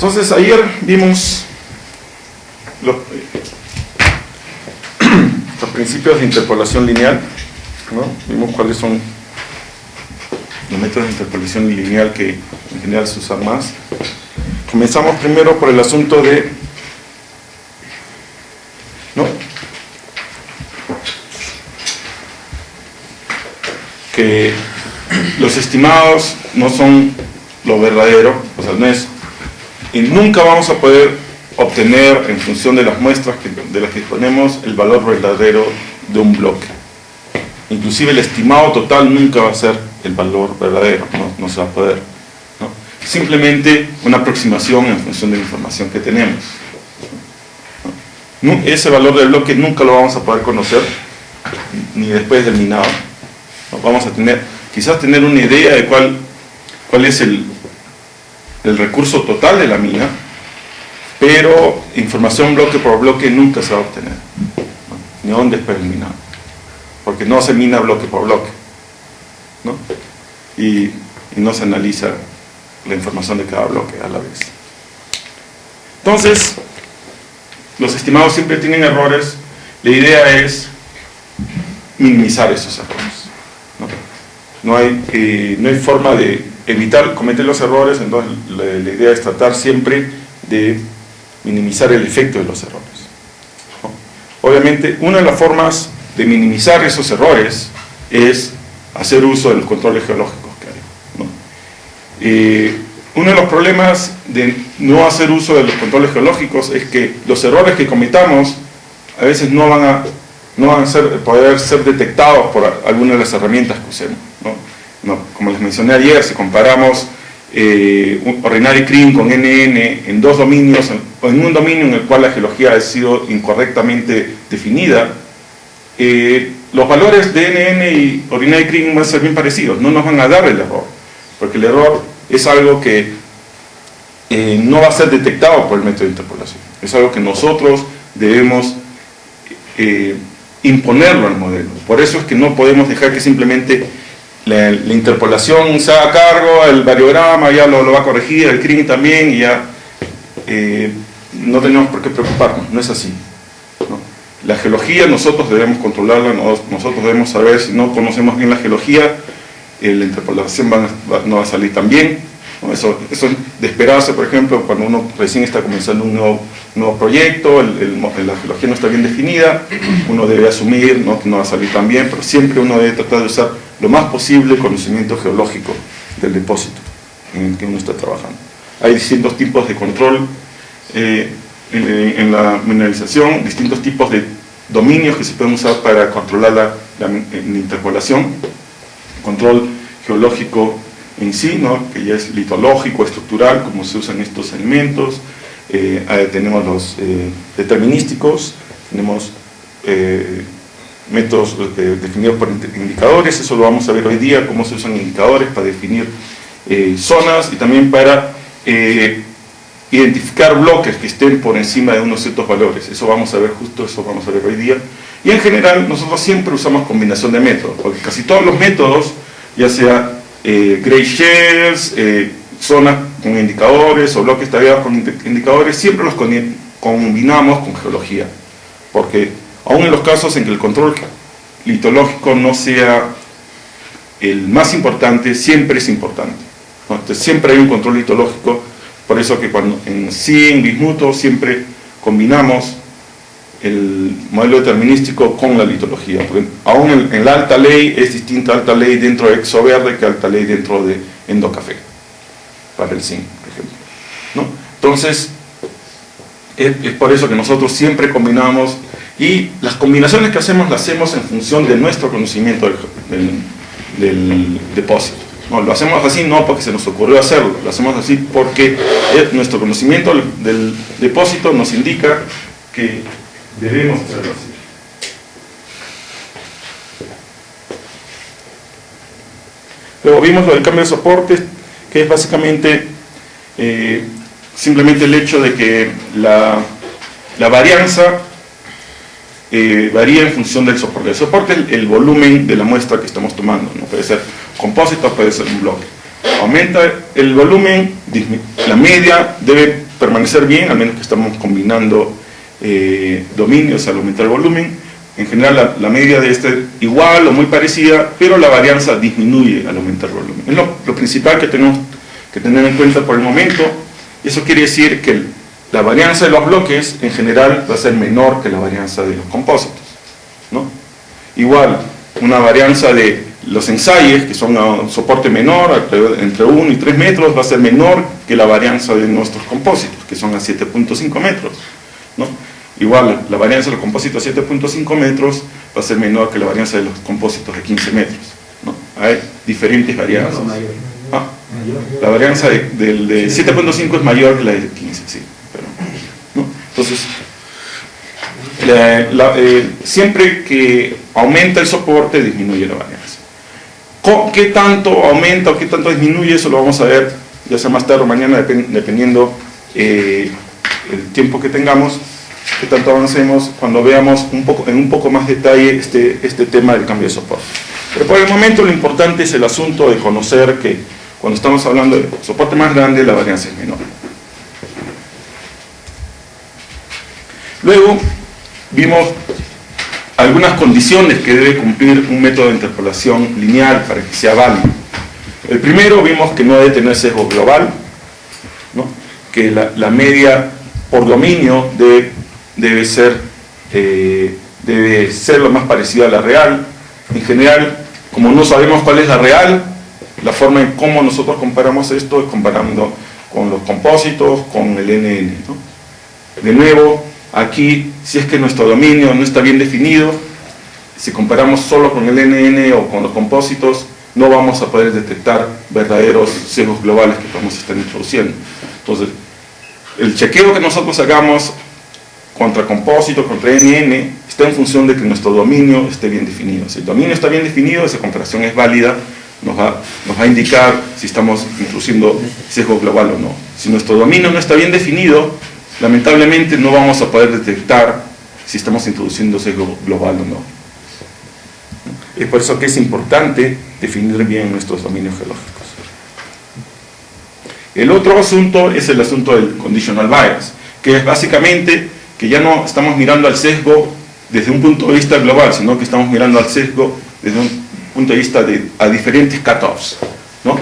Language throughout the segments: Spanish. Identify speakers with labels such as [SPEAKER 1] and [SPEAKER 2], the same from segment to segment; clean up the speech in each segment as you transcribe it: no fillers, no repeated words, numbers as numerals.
[SPEAKER 1] Entonces, ayer vimos los principios de interpolación lineal, ¿no? Vimos cuáles son los métodos de interpolación lineal que en general se usan más. Comenzamos primero por el asunto de, ¿no?, que los estimados no son lo verdadero, o sea, no es, y nunca vamos a poder obtener en función de las muestras de las que disponemos el valor verdadero de un bloque. Inclusive el estimado total nunca va a ser el valor verdadero, no se va a poder, ¿no? Simplemente una aproximación en función de la información que tenemos, ¿no? Ese valor del bloque nunca lo vamos a poder conocer, ni después del minado, ¿no? Vamos a quizás tener una idea de cuál es el recurso total de la mina, pero información bloque por bloque nunca se va a obtener, ¿no? Ni aún después del minado, porque no se mina bloque por bloque, ¿no? Y no se analiza la información de cada bloque a la vez. Entonces, los estimados siempre tienen errores. La idea es minimizar esos errores, ¿no? No hay forma de evitar cometer los errores, entonces la idea es tratar siempre de minimizar el efecto de los errores, ¿no? Obviamente, una de las formas de minimizar esos errores es hacer uso de los controles geológicos que hay, ¿no? Uno de los problemas de no hacer uso de los controles geológicos es que los errores que cometamos a veces no van a poder ser detectados por alguna de las herramientas que usemos, ¿no? Como les mencioné ayer, si comparamos Ordinary Kriging con NN en dos dominios, o en un dominio en el cual la geología ha sido incorrectamente definida, los valores de NN y Ordinary Kriging van a ser bien parecidos, no nos van a dar el error, porque el error es algo que no va a ser detectado por el método de interpolación, es algo que nosotros debemos imponerlo al modelo. Por eso es que no podemos dejar que simplemente la interpolación se haga cargo, el variograma ya lo va a corregir, el Kriging también, y ya no tenemos por qué preocuparnos, no es así, ¿no? La geología nosotros debemos controlarla, nosotros debemos saber. Si no conocemos bien la geología, la interpolación no va a salir tan bien, ¿no? Eso es de esperarse, por ejemplo, cuando uno recién está comenzando un nuevo proyecto, la geología no está bien definida, uno debe asumir, ¿no?, que no va a salir tan bien, pero siempre uno debe tratar de usar lo más posible el conocimiento geológico del depósito en el que uno está trabajando. Hay distintos tipos de control en la mineralización, distintos tipos de dominios que se pueden usar para controlar la interpolación. Control geológico en sí, ¿no?, que ya es litológico, estructural, como se usan estos elementos. Tenemos los determinísticos, tenemos métodos definidos por indicadores. Eso lo vamos a ver hoy día, cómo se usan indicadores para definir zonas y también para identificar bloques que estén por encima de unos ciertos valores. Eso vamos a ver hoy día. Y en general nosotros siempre usamos combinación de métodos, porque casi todos los métodos, ya sea gray shells, zonas con indicadores o bloques tallados con indicadores, siempre los combinamos con geología, porque aún en los casos en que el control litológico no sea el más importante, siempre es importante, ¿no? Entonces siempre hay un control litológico. Por eso que cuando en bismuto siempre combinamos el modelo determinístico con la litología, porque aún en la alta ley es distinta alta ley dentro de ExoVerde que alta ley dentro de EndoCafé, para el zinc, por ejemplo, ¿no? Entonces, es por eso que nosotros siempre combinamos, y las combinaciones que hacemos las hacemos en función de nuestro conocimiento del depósito. No, lo hacemos así no porque se nos ocurrió hacerlo, lo hacemos así porque nuestro conocimiento del depósito nos indica que debemos hacerlo así. Luego vimos lo del cambio de soporte, que es básicamente simplemente el hecho de que la varianza varía en función del soporte. El soporte es el volumen de la muestra que estamos tomando, ¿no? Puede ser compósito, puede ser un bloque. Aumenta el volumen, la media debe permanecer bien, al menos que estamos combinando dominios al aumentar el volumen. En general la media debe estar igual o muy parecida, pero la varianza disminuye al aumentar el volumen. Es lo principal que tenemos que tener en cuenta por el momento. Eso quiere decir que la varianza de los bloques en general va a ser menor que la varianza de los compósitos, ¿no? Igual, una varianza de los ensayos, que son a un soporte menor, entre 1 y 3 metros, va a ser menor que la varianza de nuestros compósitos, que son a 7.5 metros, ¿no? Igual, la varianza de los compósitos a 7.5 metros va a ser menor que la varianza de los compósitos de 15 metros, ¿no? Hay diferentes varianzas. ¿Ah? La varianza de 7.5 es mayor que la de 15, sí. Pero, ¿no? Entonces, siempre que aumenta el soporte, disminuye la varianza. ¿Qué tanto aumenta o qué tanto disminuye? Eso lo vamos a ver ya sea más tarde o mañana, dependiendo el tiempo que tengamos, qué tanto avancemos, cuando veamos en un poco más detalle este tema del cambio de soporte. Pero por el momento lo importante es el asunto de conocer que cuando estamos hablando de soporte más grande, la varianza es menor. Luego vimos algunas condiciones que debe cumplir un método de interpolación lineal para que sea válido. El primero, vimos que no debe tener sesgo global, ¿no? Que la media por dominio debe ser lo más parecida a la real. En general, como no sabemos cuál es la real, la forma en cómo nosotros comparamos esto es comparando con los compósitos, con el NN, ¿no? De nuevo, aquí, si es que nuestro dominio no está bien definido, si comparamos solo con el NN o con los compósitos, no vamos a poder detectar verdaderos sesgos globales que podemos estar introduciendo. Entonces, el chequeo que nosotros hagamos contra compósito, contra NN, está en función de que nuestro dominio esté bien definido. Si el dominio está bien definido, esa comparación es válida, nos va a indicar si estamos introduciendo sesgo global o no. Si nuestro dominio no está bien definido, lamentablemente no vamos a poder detectar si estamos introduciendo sesgo global o no. Es por eso que es importante definir bien nuestros dominios geológicos. El otro asunto es el asunto del conditional bias, que es básicamente que ya no estamos mirando al sesgo desde un punto de vista global, sino que estamos mirando al sesgo desde un punto de vista a diferentes cutoffs, ¿no?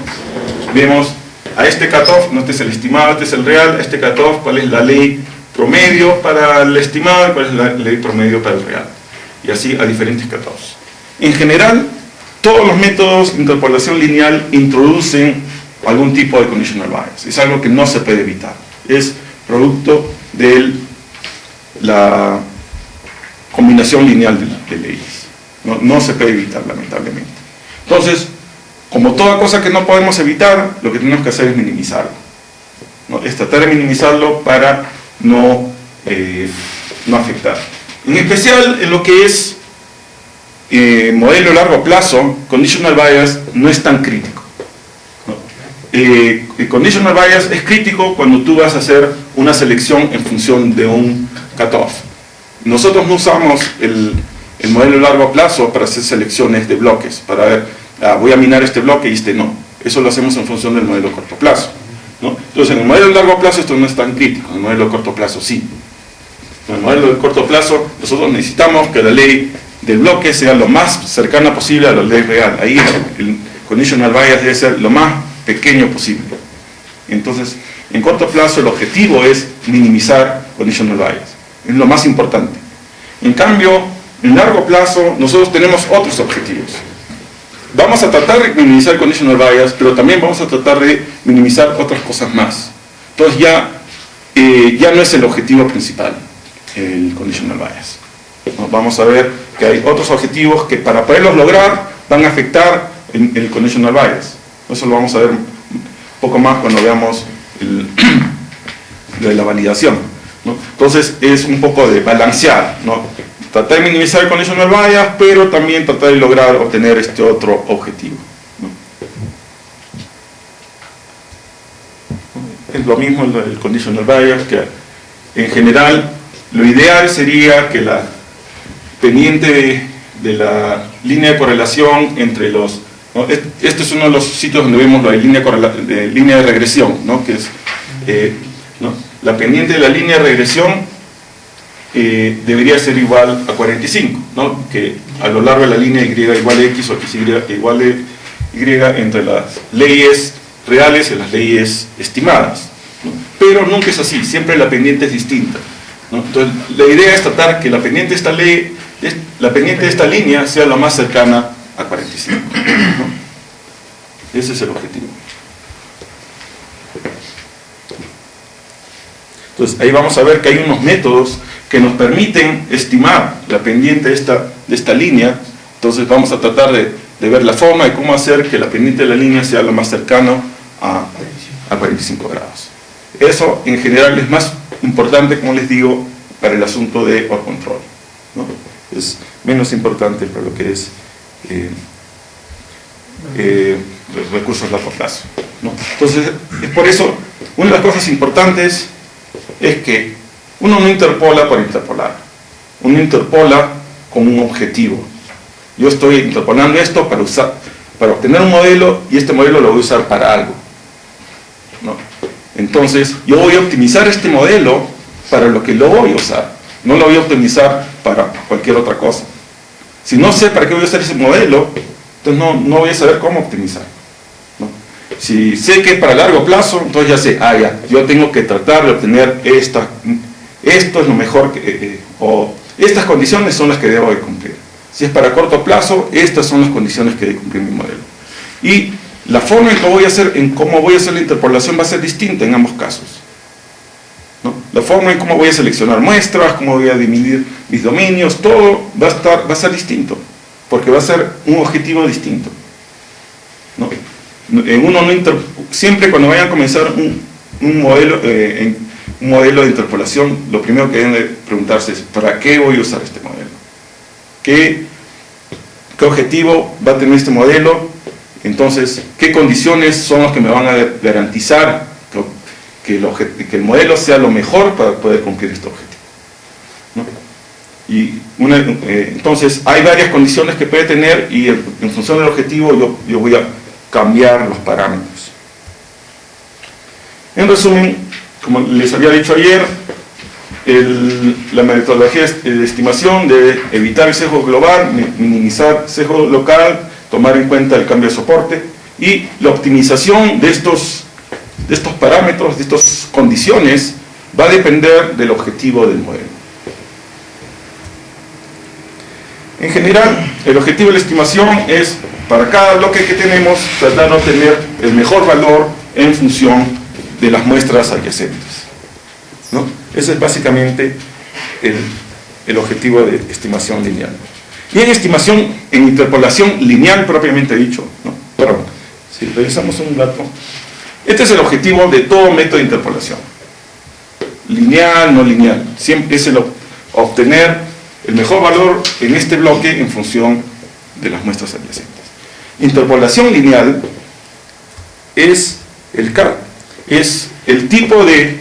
[SPEAKER 1] Vemos a este cutoff, no, este es el estimado, este es el real, a este cutoff, cuál es la ley promedio para el estimado y cuál es la ley promedio para el real, y así a diferentes cutoffs. En general, todos los métodos de interpolación lineal introducen algún tipo de conditional bias. Es algo que no se puede evitar. Es producto de la combinación lineal de leyes. No se puede evitar, lamentablemente. Entonces, como toda cosa que no podemos evitar, lo que tenemos que hacer es minimizarlo, ¿no? Es tratar de minimizarlo para no afectar. En especial en lo que es modelo a largo plazo, conditional bias no es tan crítico, ¿no? El conditional bias es crítico cuando tú vas a hacer una selección en función de un cutoff. Nosotros no usamos el modelo a largo plazo para hacer selecciones de bloques, para ver, voy a minar este bloque y este no. Eso lo hacemos en función del modelo a corto plazo, ¿no? Entonces, en el modelo a largo plazo esto no es tan crítico, en el modelo a corto plazo sí. En el modelo de corto plazo nosotros necesitamos que la ley del bloque sea lo más cercana posible a la ley real. Ahí el conditional bias debe ser lo más pequeño posible. Entonces, en corto plazo el objetivo es minimizar conditional bias. Es lo más importante. En cambio, en largo plazo nosotros tenemos otros objetivos. Vamos a tratar de minimizar conditional bias, pero también vamos a tratar de minimizar otras cosas más. Entonces ya no es el objetivo principal, el conditional bias. Vamos a ver que hay otros objetivos que para poderlos lograr van a afectar el conditional bias. Eso lo vamos a ver un poco más cuando veamos la validación, ¿no? Entonces es un poco de balancear, ¿no? Tratar de minimizar el conditional bias, pero también tratar de lograr obtener este otro objetivo, ¿no? Es lo mismo el conditional bias, que en general lo ideal sería que la pendiente de la línea de correlación entre los, ¿no? Este es uno de los sitios donde vemos la línea de regresión, ¿no? Que es, ¿no? la pendiente de la línea de regresión debería ser igual a 45, ¿no? Que a lo largo de la línea y igual a x o x igual a y entre las leyes reales y las leyes estimadas, ¿no? Pero nunca es así, siempre la pendiente es distinta, ¿no? Entonces la idea es tratar que la pendiente de esta línea sea lo más cercana a 45, ¿no? Ese es el objetivo. Entonces ahí vamos a ver que hay unos métodos que nos permiten estimar la pendiente de esta línea. Entonces vamos a tratar de ver la forma de cómo hacer que la pendiente de la línea sea lo más cercano a 45 grados. Eso en general es más importante, como les digo, para el asunto de Ord control, ¿no? Es menos importante para lo que es los recursos a largo plazo, ¿no? Entonces, es por eso, una de las cosas importantes es que uno no interpola por interpolar, uno interpola con un objetivo. Yo estoy interpolando esto para obtener un modelo, y este modelo lo voy a usar para algo, ¿no? Entonces, yo voy a optimizar este modelo para lo que lo voy a usar, no lo voy a optimizar para cualquier otra cosa. Si no sé para qué voy a usar ese modelo, entonces no voy a saber cómo optimizar, ¿no? Si sé que es para largo plazo, entonces ya sé, yo tengo que tratar de obtener esto es lo mejor, o estas condiciones son las que debo de cumplir. Si es para corto plazo, estas son las condiciones que debe cumplir mi modelo. Y la forma en cómo voy a hacer la interpolación va a ser distinta en ambos casos, ¿no? La forma en cómo voy a seleccionar muestras, cómo voy a dividir mis dominios, todo va a ser distinto, porque va a ser un objetivo distinto, ¿no? Siempre cuando vayan a comenzar un modelo de interpolación, lo primero que deben de preguntarse es: ¿para qué voy a usar este modelo? ¿Qué objetivo va a tener este modelo? Entonces, ¿qué condiciones son las que me van a garantizar que el modelo sea lo mejor para poder cumplir este objetivo, ¿no? Y entonces, hay varias condiciones que puede tener, y en función del objetivo yo voy a cambiar los parámetros. En resumen, como les había dicho ayer, la metodología de estimación debe evitar el sesgo global, minimizar sesgo local, tomar en cuenta el cambio de soporte, y la optimización de estos parámetros, de estas condiciones, va a depender del objetivo del modelo. En general, el objetivo de la estimación es, para cada bloque que tenemos, tratar de obtener el mejor valor en función de las muestras adyacentes, ¿no? Ese es básicamente el objetivo de estimación lineal. Y en interpolación lineal propiamente dicho, ¿no? Perdón, si revisamos un dato, este es el objetivo de todo método de interpolación. Lineal, no lineal. Siempre es obtener el mejor valor en este bloque en función de las muestras adyacentes. Interpolación lineal es el tipo de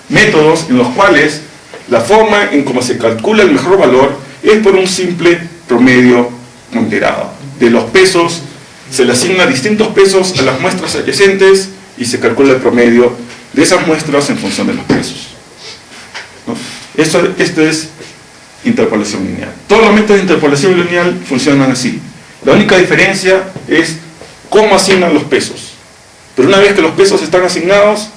[SPEAKER 1] métodos en los cuales la forma en cómo se calcula el mejor valor es por un simple promedio ponderado. De los pesos, se le asigna distintos pesos a las muestras adyacentes y se calcula el promedio de esas muestras en función de los pesos, ¿no? Esto es interpolación lineal. Todos los métodos de interpolación lineal funcionan así. La única diferencia es cómo asignan los pesos. Pero una vez que los pesos están asignados,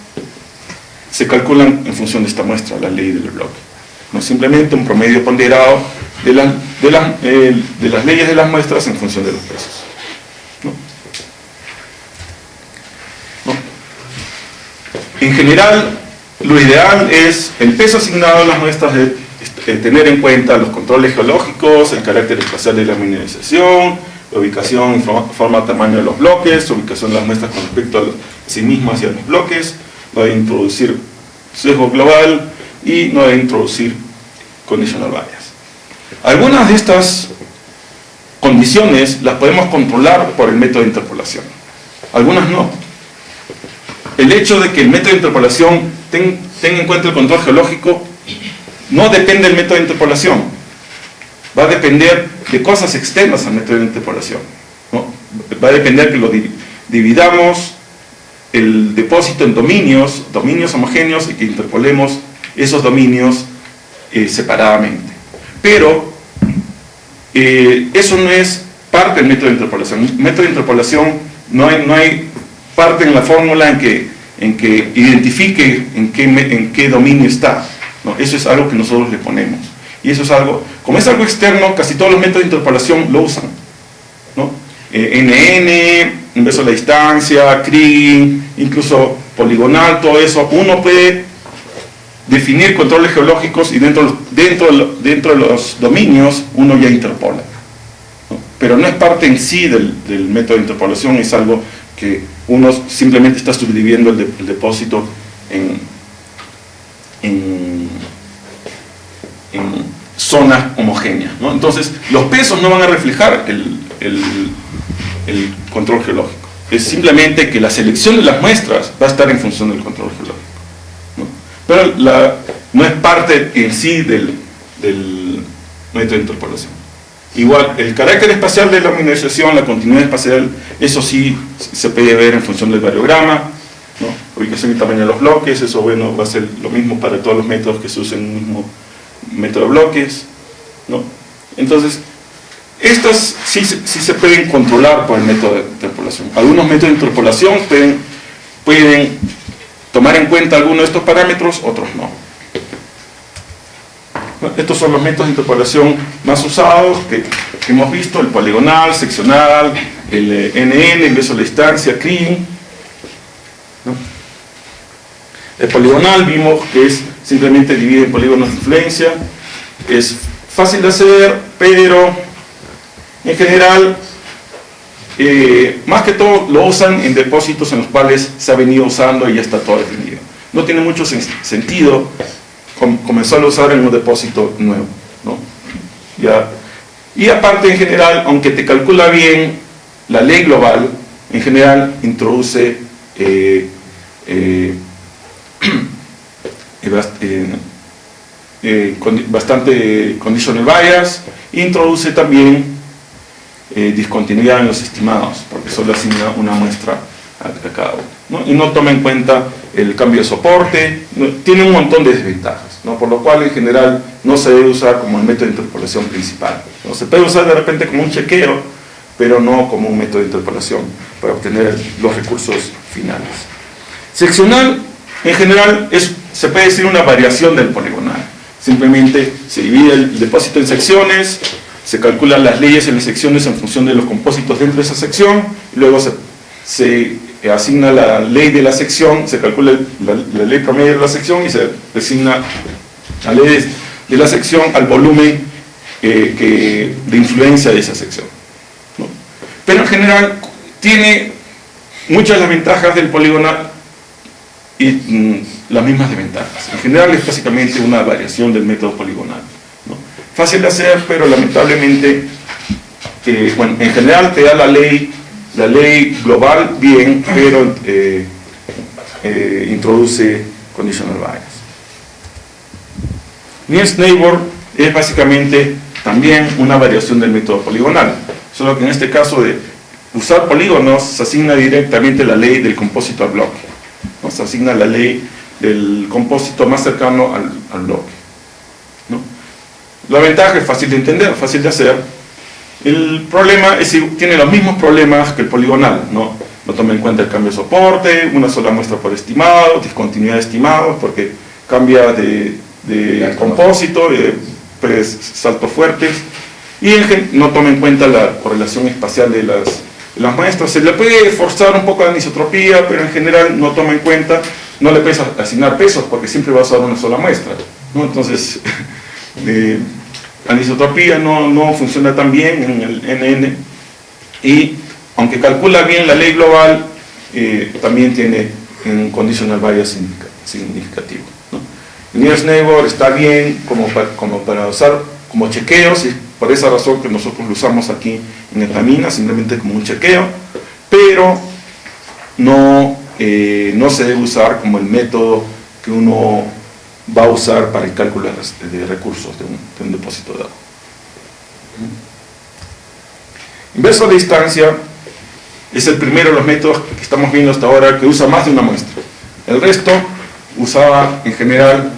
[SPEAKER 1] se calculan en función de esta muestra, la ley del bloque. No es simplemente un promedio ponderado de las leyes de las muestras en función de los pesos, ¿no? En general, lo ideal es el peso asignado a las muestras, tener en cuenta los controles geológicos, el carácter espacial de la mineralización, la ubicación, forma, tamaño de los bloques, ubicación de las muestras con respecto a sí mismas y a los bloques. No debe introducir sesgo global y no debe introducir conditional bias. Algunas de estas condiciones las podemos controlar por el método de interpolación, algunas no. El hecho de que el método de interpolación tenga en cuenta el control geológico no depende del método de interpolación, va a depender de cosas externas al método de interpolación, ¿no? Va a depender que lo dividamos el depósito en dominios homogéneos y que interpolemos esos dominios separadamente. Pero eso no es parte del método de interpolación. En el método de interpolación no hay parte en la fórmula en que identifique en qué dominio está. No, eso es algo que nosotros le ponemos. Y eso es algo, como es algo externo, casi todos los métodos de interpolación lo usan, ¿no? NN, inverso a la distancia, Kriging, incluso poligonal, todo eso. Uno puede definir controles geológicos y dentro de los dominios uno ya interpola, ¿no? Pero no es parte en sí del método de interpolación, es algo que uno simplemente está subdividiendo el depósito en zonas homogéneas, ¿no? Entonces, los pesos no van a reflejar el control geológico. Es simplemente que la selección de las muestras va a estar en función del control geológico, ¿no? Pero no es parte en sí del método de interpolación. Igual, el carácter espacial de la mineralización, la continuidad espacial, eso sí se puede ver en función del variograma, ¿no? Ubicación y tamaño de los bloques, eso bueno, va a ser lo mismo para todos los métodos que se usen en el mismo método de bloques, ¿no? Entonces, estas sí se pueden controlar por el método de interpolación. Algunos métodos de interpolación pueden tomar en cuenta algunos de estos parámetros, otros no. Estos son los métodos de interpolación más usados que hemos visto: el poligonal, seccional, el NN, inverso a la distancia, Kriging, ¿no? El poligonal vimos que es simplemente divide en polígonos de influencia, es fácil de hacer, pero en general más que todo lo usan en depósitos en los cuales se ha venido usando y ya está todo definido. No tiene mucho sentido comenzar a usar en un depósito nuevo, ¿no? Ya. Y aparte, en general, aunque te calcula bien la ley global, en general introduce bastante conditional bias, introduce también discontinuidad en los estimados, porque solo asigna una muestra a cada uno, ¿no? Y no toma en cuenta el cambio de soporte, ¿no? Tiene un montón de desventajas, ¿no? Por lo cual en general no se debe usar como el método de interpolación principal, ¿no? Se puede usar de repente como un chequeo, pero no como un método de interpolación para obtener los recursos finales. Seccional, en general, se puede decir una variación del poligonal. Simplemente se divide el depósito en secciones, se calculan las leyes en las secciones en función de los compósitos dentro de esa sección, y luego se asigna la ley de la sección, se calcula la ley promedio de la sección y se asigna la ley de la sección al volumen de influencia de esa sección, ¿no? Pero en general tiene muchas de las ventajas del poligonal y las mismas desventajas. En general es básicamente una variación del método poligonal, ¿no? Fácil de hacer, pero lamentablemente, bueno, en general te da la ley global bien, pero introduce conditional bias. Nearest neighbor es básicamente también una variación del método poligonal, solo que en este caso de usar polígonos se asigna directamente la ley del compósito al bloque, ¿no? Se asigna la ley del compósito más cercano al bloque, ¿no? La ventaja es fácil de entender, fácil de hacer. El problema es que tiene los mismos problemas que el poligonal, ¿no? No toma en cuenta el cambio de soporte, una sola muestra por estimado, discontinuidad de estimados, porque cambia de compósito, pues, saltos fuertes, y no toma en cuenta la correlación espacial de las muestras. Se le puede forzar un poco de anisotropía, pero en general no toma en cuenta, no le puedes asignar pesos, porque siempre vas a usar una sola muestra, ¿no? Entonces, anisotropía no funciona tan bien en el NN, y aunque calcula bien la ley global, también tiene un conditional bias significativo, ¿no? El nearest neighbor está bien como para usar como chequeos, y por esa razón que nosotros lo usamos aquí en Etamina, simplemente como un chequeo, pero no se debe usar como el método que uno va a usar para el cálculo de recursos de un depósito de agua. Inverso a la distancia es el primero de los métodos que estamos viendo hasta ahora que usa más de una muestra. El resto usaba en general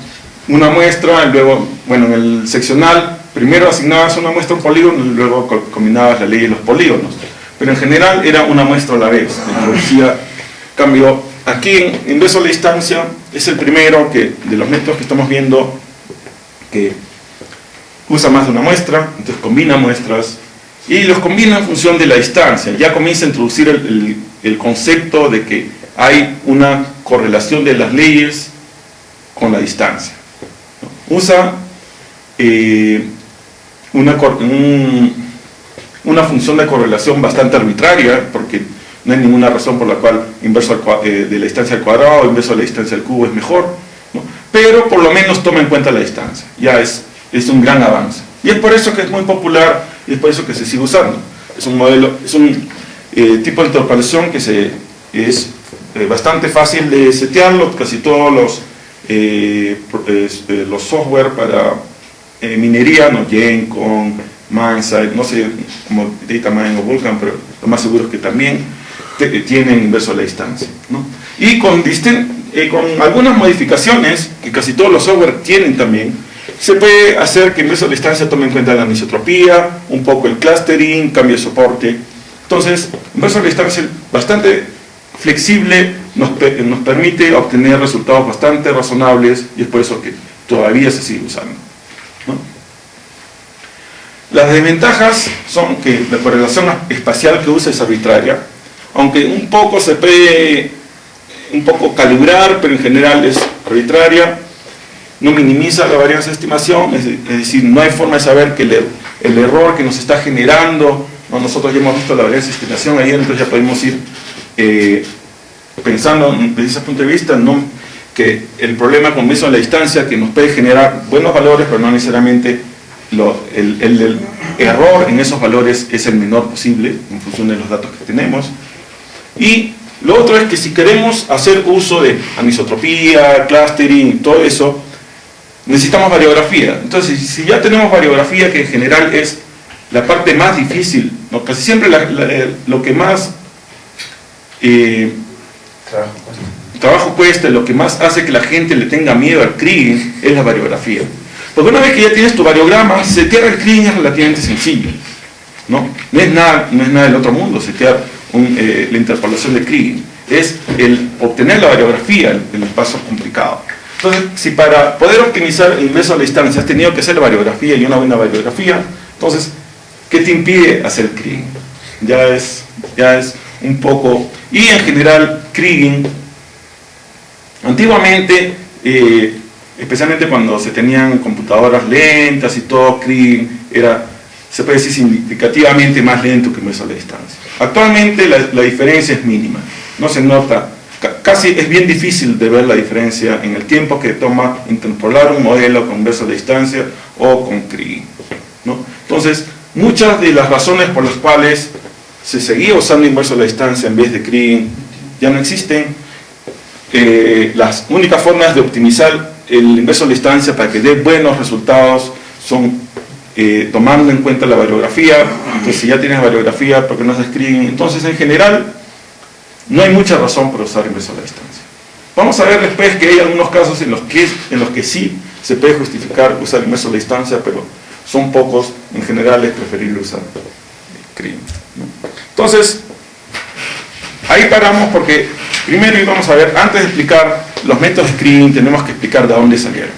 [SPEAKER 1] una muestra, y luego, bueno, en el seccional, primero asignabas una muestra a un polígono y luego combinabas la ley de los polígonos. Pero en general era una muestra a la vez. Cambio, aquí en inverso a la distancia es el primero de los métodos que estamos viendo que usa más de una muestra, entonces combina muestras y los combina en función de la distancia. Ya comienza a introducir el concepto de que hay una correlación de las leyes con la distancia. Usa una función de correlación bastante arbitraria, porque no hay ninguna razón por la cual inverso de la distancia al cuadrado o inverso de la distancia al cubo es mejor, ¿no? Pero por lo menos toma en cuenta la distancia. Ya es un gran avance. Y es por eso que es muy popular y es por eso que se sigue usando. Es un modelo, es un tipo de interpolación que es bastante fácil de setearlo. Casi todos los software para minería, ¿no? Gencom, Mindsight, no sé como DataMine o Vulkan, pero lo más seguro es que también tienen inverso a la distancia, ¿no? Y con algunas modificaciones que casi todos los software tienen también, se puede hacer que inverso a la distancia tome en cuenta la anisotropía, un poco el clustering, cambio de soporte. Entonces, inverso a la distancia es bastante flexible, nos permite obtener resultados bastante razonables y es por eso que todavía se sigue usando, ¿no? Las desventajas son que la correlación espacial que usa es arbitraria, aunque un poco se puede calibrar, pero en general es arbitraria, no minimiza la varianza de estimación, es decir, no hay forma de saber que el error que nos está generando, ¿no? Nosotros ya hemos visto la varianza de estimación ayer, entonces ya podemos ir pensando desde ese punto de vista, ¿no? Que el problema con inverso a la distancia que nos puede generar buenos valores, pero no necesariamente el error en esos valores es el menor posible en función de los datos que tenemos. Y lo otro es que si queremos hacer uso de anisotropía, clustering, todo eso, necesitamos variografía. Entonces, si ya tenemos variografía, que en general es la parte más difícil, ¿no? Casi siempre lo que más trabajo cuesta, lo que más hace que la gente le tenga miedo al Kriging es la variografía. Porque una vez que ya tienes tu variograma, setear el Kriging es relativamente sencillo, ¿no? No es nada del otro mundo setear la interpolación de Kriging. Es el obtener la variografía el paso complicado. Entonces, si para poder optimizar el inverso a la distancia has tenido que hacer variografía y una buena variografía, entonces, ¿qué te impide hacer Kriging? Ya es un poco... Y en general, Kriging, antiguamente, especialmente cuando se tenían computadoras lentas y todo, Kriging se puede decir significativamente más lento que inverso a la distancia. Actualmente la diferencia es mínima, no se nota, casi es bien difícil de ver la diferencia en el tiempo que toma interpolar un modelo con inverso a la distancia o con Kriging, ¿no? Entonces, muchas de las razones por las cuales se seguía usando inverso a la distancia en vez de Kriging ya no existen. Las únicas formas de optimizar el inverso a la distancia para que dé buenos resultados son tomando en cuenta la variografía. Entonces, si ya tienes variografía, ¿por qué no haces Kriging? Entonces, en general, no hay mucha razón para usar inverso a la distancia. Vamos a ver después que hay algunos casos en los que sí se puede justificar usar inverso a la distancia, pero son pocos. En general es preferible usar Kriging, ¿no? Entonces, ahí paramos porque primero íbamos a ver, antes de explicar los métodos de Kriging, tenemos que explicar de dónde salieron,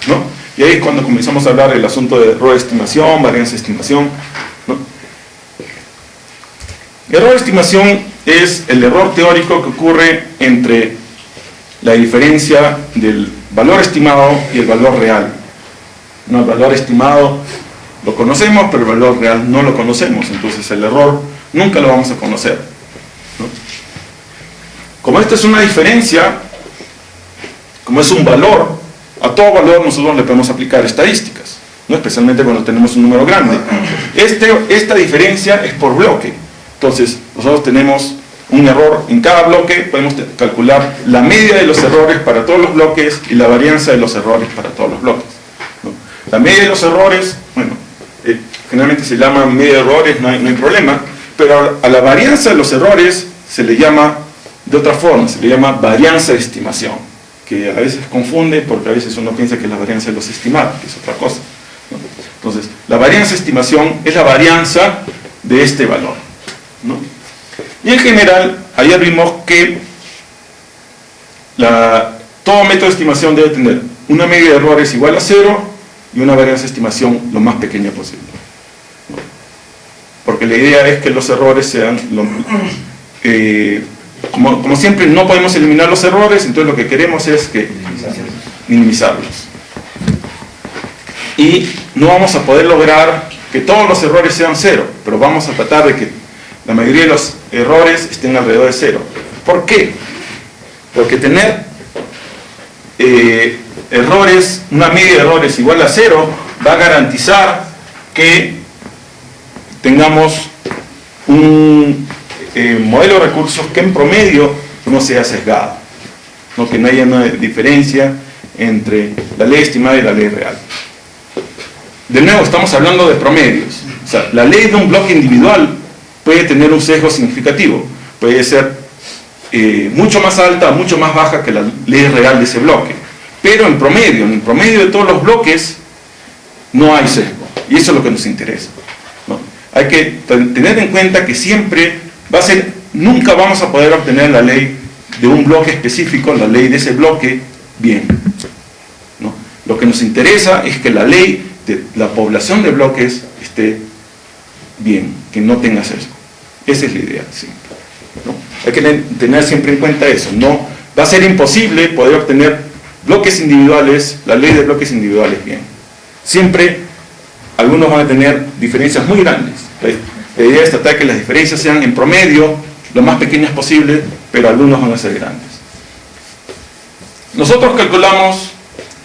[SPEAKER 1] ¿no? Y ahí es cuando comenzamos a hablar del asunto de error de estimación, varianza de estimación, ¿no? Error de estimación es el error teórico que ocurre entre la diferencia del valor estimado y el valor real, ¿no? El valor estimado lo conocemos, pero el valor real no lo conocemos, entonces el error nunca lo vamos a conocer, ¿no? Como esta es una diferencia, como es un valor, a todo valor nosotros le podemos aplicar estadísticas, ¿no? Especialmente cuando tenemos un número grande. Esta diferencia es por bloque, entonces nosotros tenemos un error en cada bloque, podemos calcular la media de los errores para todos los bloques y la varianza de los errores para todos los bloques, ¿no? La media de los errores, bueno, generalmente se llama media de errores, no hay problema, pero a la varianza de los errores se le llama de otra forma, se le llama varianza de estimación, que a veces confunde porque a veces uno piensa que es la varianza de los estimados, que es otra cosa, ¿no? Entonces, la varianza de estimación es la varianza de este valor, ¿no? Y en general, ayer vimos que todo método de estimación debe tener una media de errores igual a 0 y una varianza de estimación lo más pequeña posible, ¿no? Porque la idea es que los errores sean como siempre no podemos eliminar los errores, entonces lo que queremos es que minimizarlos. Y no vamos a poder lograr que todos los errores sean 0, pero vamos a tratar de que la mayoría de los errores estén alrededor de 0. ¿Por qué? Porque tener errores, una media de errores igual a 0, va a garantizar que tengamos un modelo de recursos que en promedio no sea sesgado, ¿no? Que no haya una diferencia entre la ley estimada y la ley real. De nuevo, estamos hablando de promedios. O sea, la ley de un bloque individual puede tener un sesgo significativo, puede ser mucho más alta o mucho más baja que la ley real de ese bloque, pero en el promedio de todos los bloques no hay sesgo, y eso es lo que nos interesa, ¿no? Hay que tener en cuenta que siempre nunca vamos a poder obtener la ley de un bloque específico, la ley de ese bloque, bien, ¿no? Lo que nos interesa es que la ley de la población de bloques esté bien, que no tenga sesgo. Esa es la idea, sí, ¿no? Hay que tener siempre en cuenta eso. No va a ser imposible poder obtener bloques individuales, la ley de bloques individuales bien. Siempre algunos van a tener diferencias muy grandes. La idea es tratar que las diferencias sean en promedio lo más pequeñas posible, pero algunos van a ser grandes. Nosotros calculamos,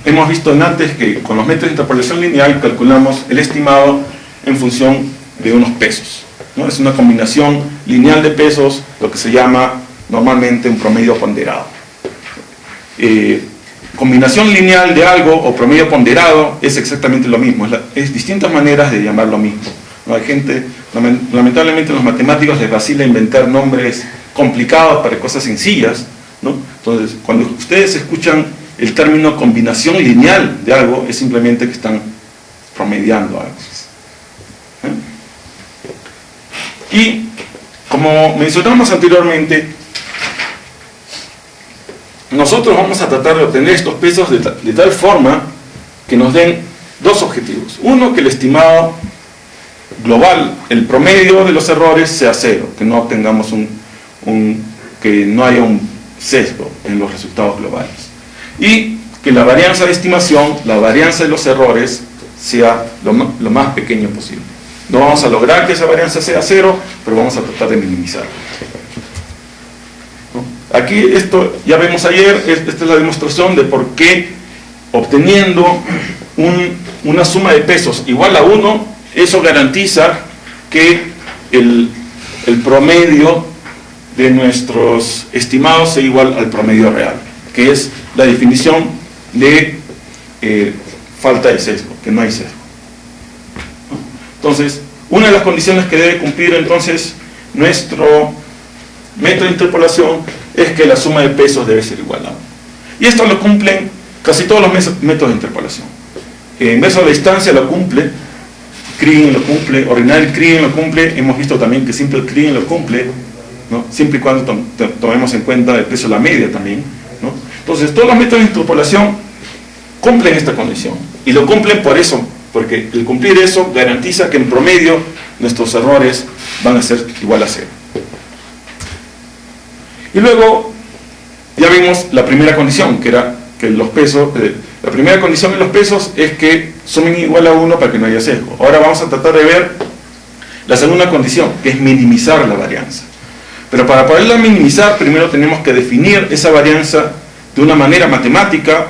[SPEAKER 1] hemos visto antes que con los métodos de interpolación lineal calculamos el estimado en función de unos pesos, ¿no? Es una combinación lineal de pesos, lo que se llama normalmente un promedio ponderado. Combinación lineal de algo o promedio ponderado es exactamente lo mismo, es distintas maneras de llamar lo mismo, ¿no? Hay gente, lamentablemente a los matemáticos les vacila inventar nombres complicados para cosas sencillas, ¿no? Entonces, cuando ustedes escuchan el término combinación lineal de algo, es simplemente que están promediando algo. Y, como mencionamos anteriormente, nosotros vamos a tratar de obtener estos pesos de tal forma que nos den dos objetivos. Uno, que el estimado global, el promedio de los errores sea 0, que no obtengamos que no haya un sesgo en los resultados globales. Y que la varianza de estimación, la varianza de los errores, sea lo más pequeño posible. No vamos a lograr que esa varianza sea 0, pero vamos a tratar de minimizarla. Aquí, esto ya vemos ayer, esta es la demostración de por qué obteniendo una suma de pesos igual a 1, eso garantiza que el promedio de nuestros estimados sea igual al promedio real, que es la definición de falta de sesgo, que no hay sesgo. Entonces, una de las condiciones que debe cumplir entonces nuestro método de interpolación es que la suma de pesos debe ser igual a 1. Y esto lo cumplen casi todos los métodos de interpolación. Método de distancia lo cumple, Kriging lo cumple, ordinal Kriging lo cumple, hemos visto también que simple Kriging lo cumple, ¿no? Siempre y cuando tomemos en cuenta el peso de la media también, ¿no? Entonces, todos los métodos de interpolación cumplen esta condición, y lo cumplen por eso, porque el cumplir eso garantiza que en promedio nuestros errores van a ser igual a 0. Y luego ya vimos la primera condición, que era que los pesos, la primera condición de los pesos es que sumen igual a 1 para que no haya sesgo. Ahora vamos a tratar de ver la segunda condición, que es minimizar la varianza. Pero para poderla minimizar, primero tenemos que definir esa varianza de una manera matemática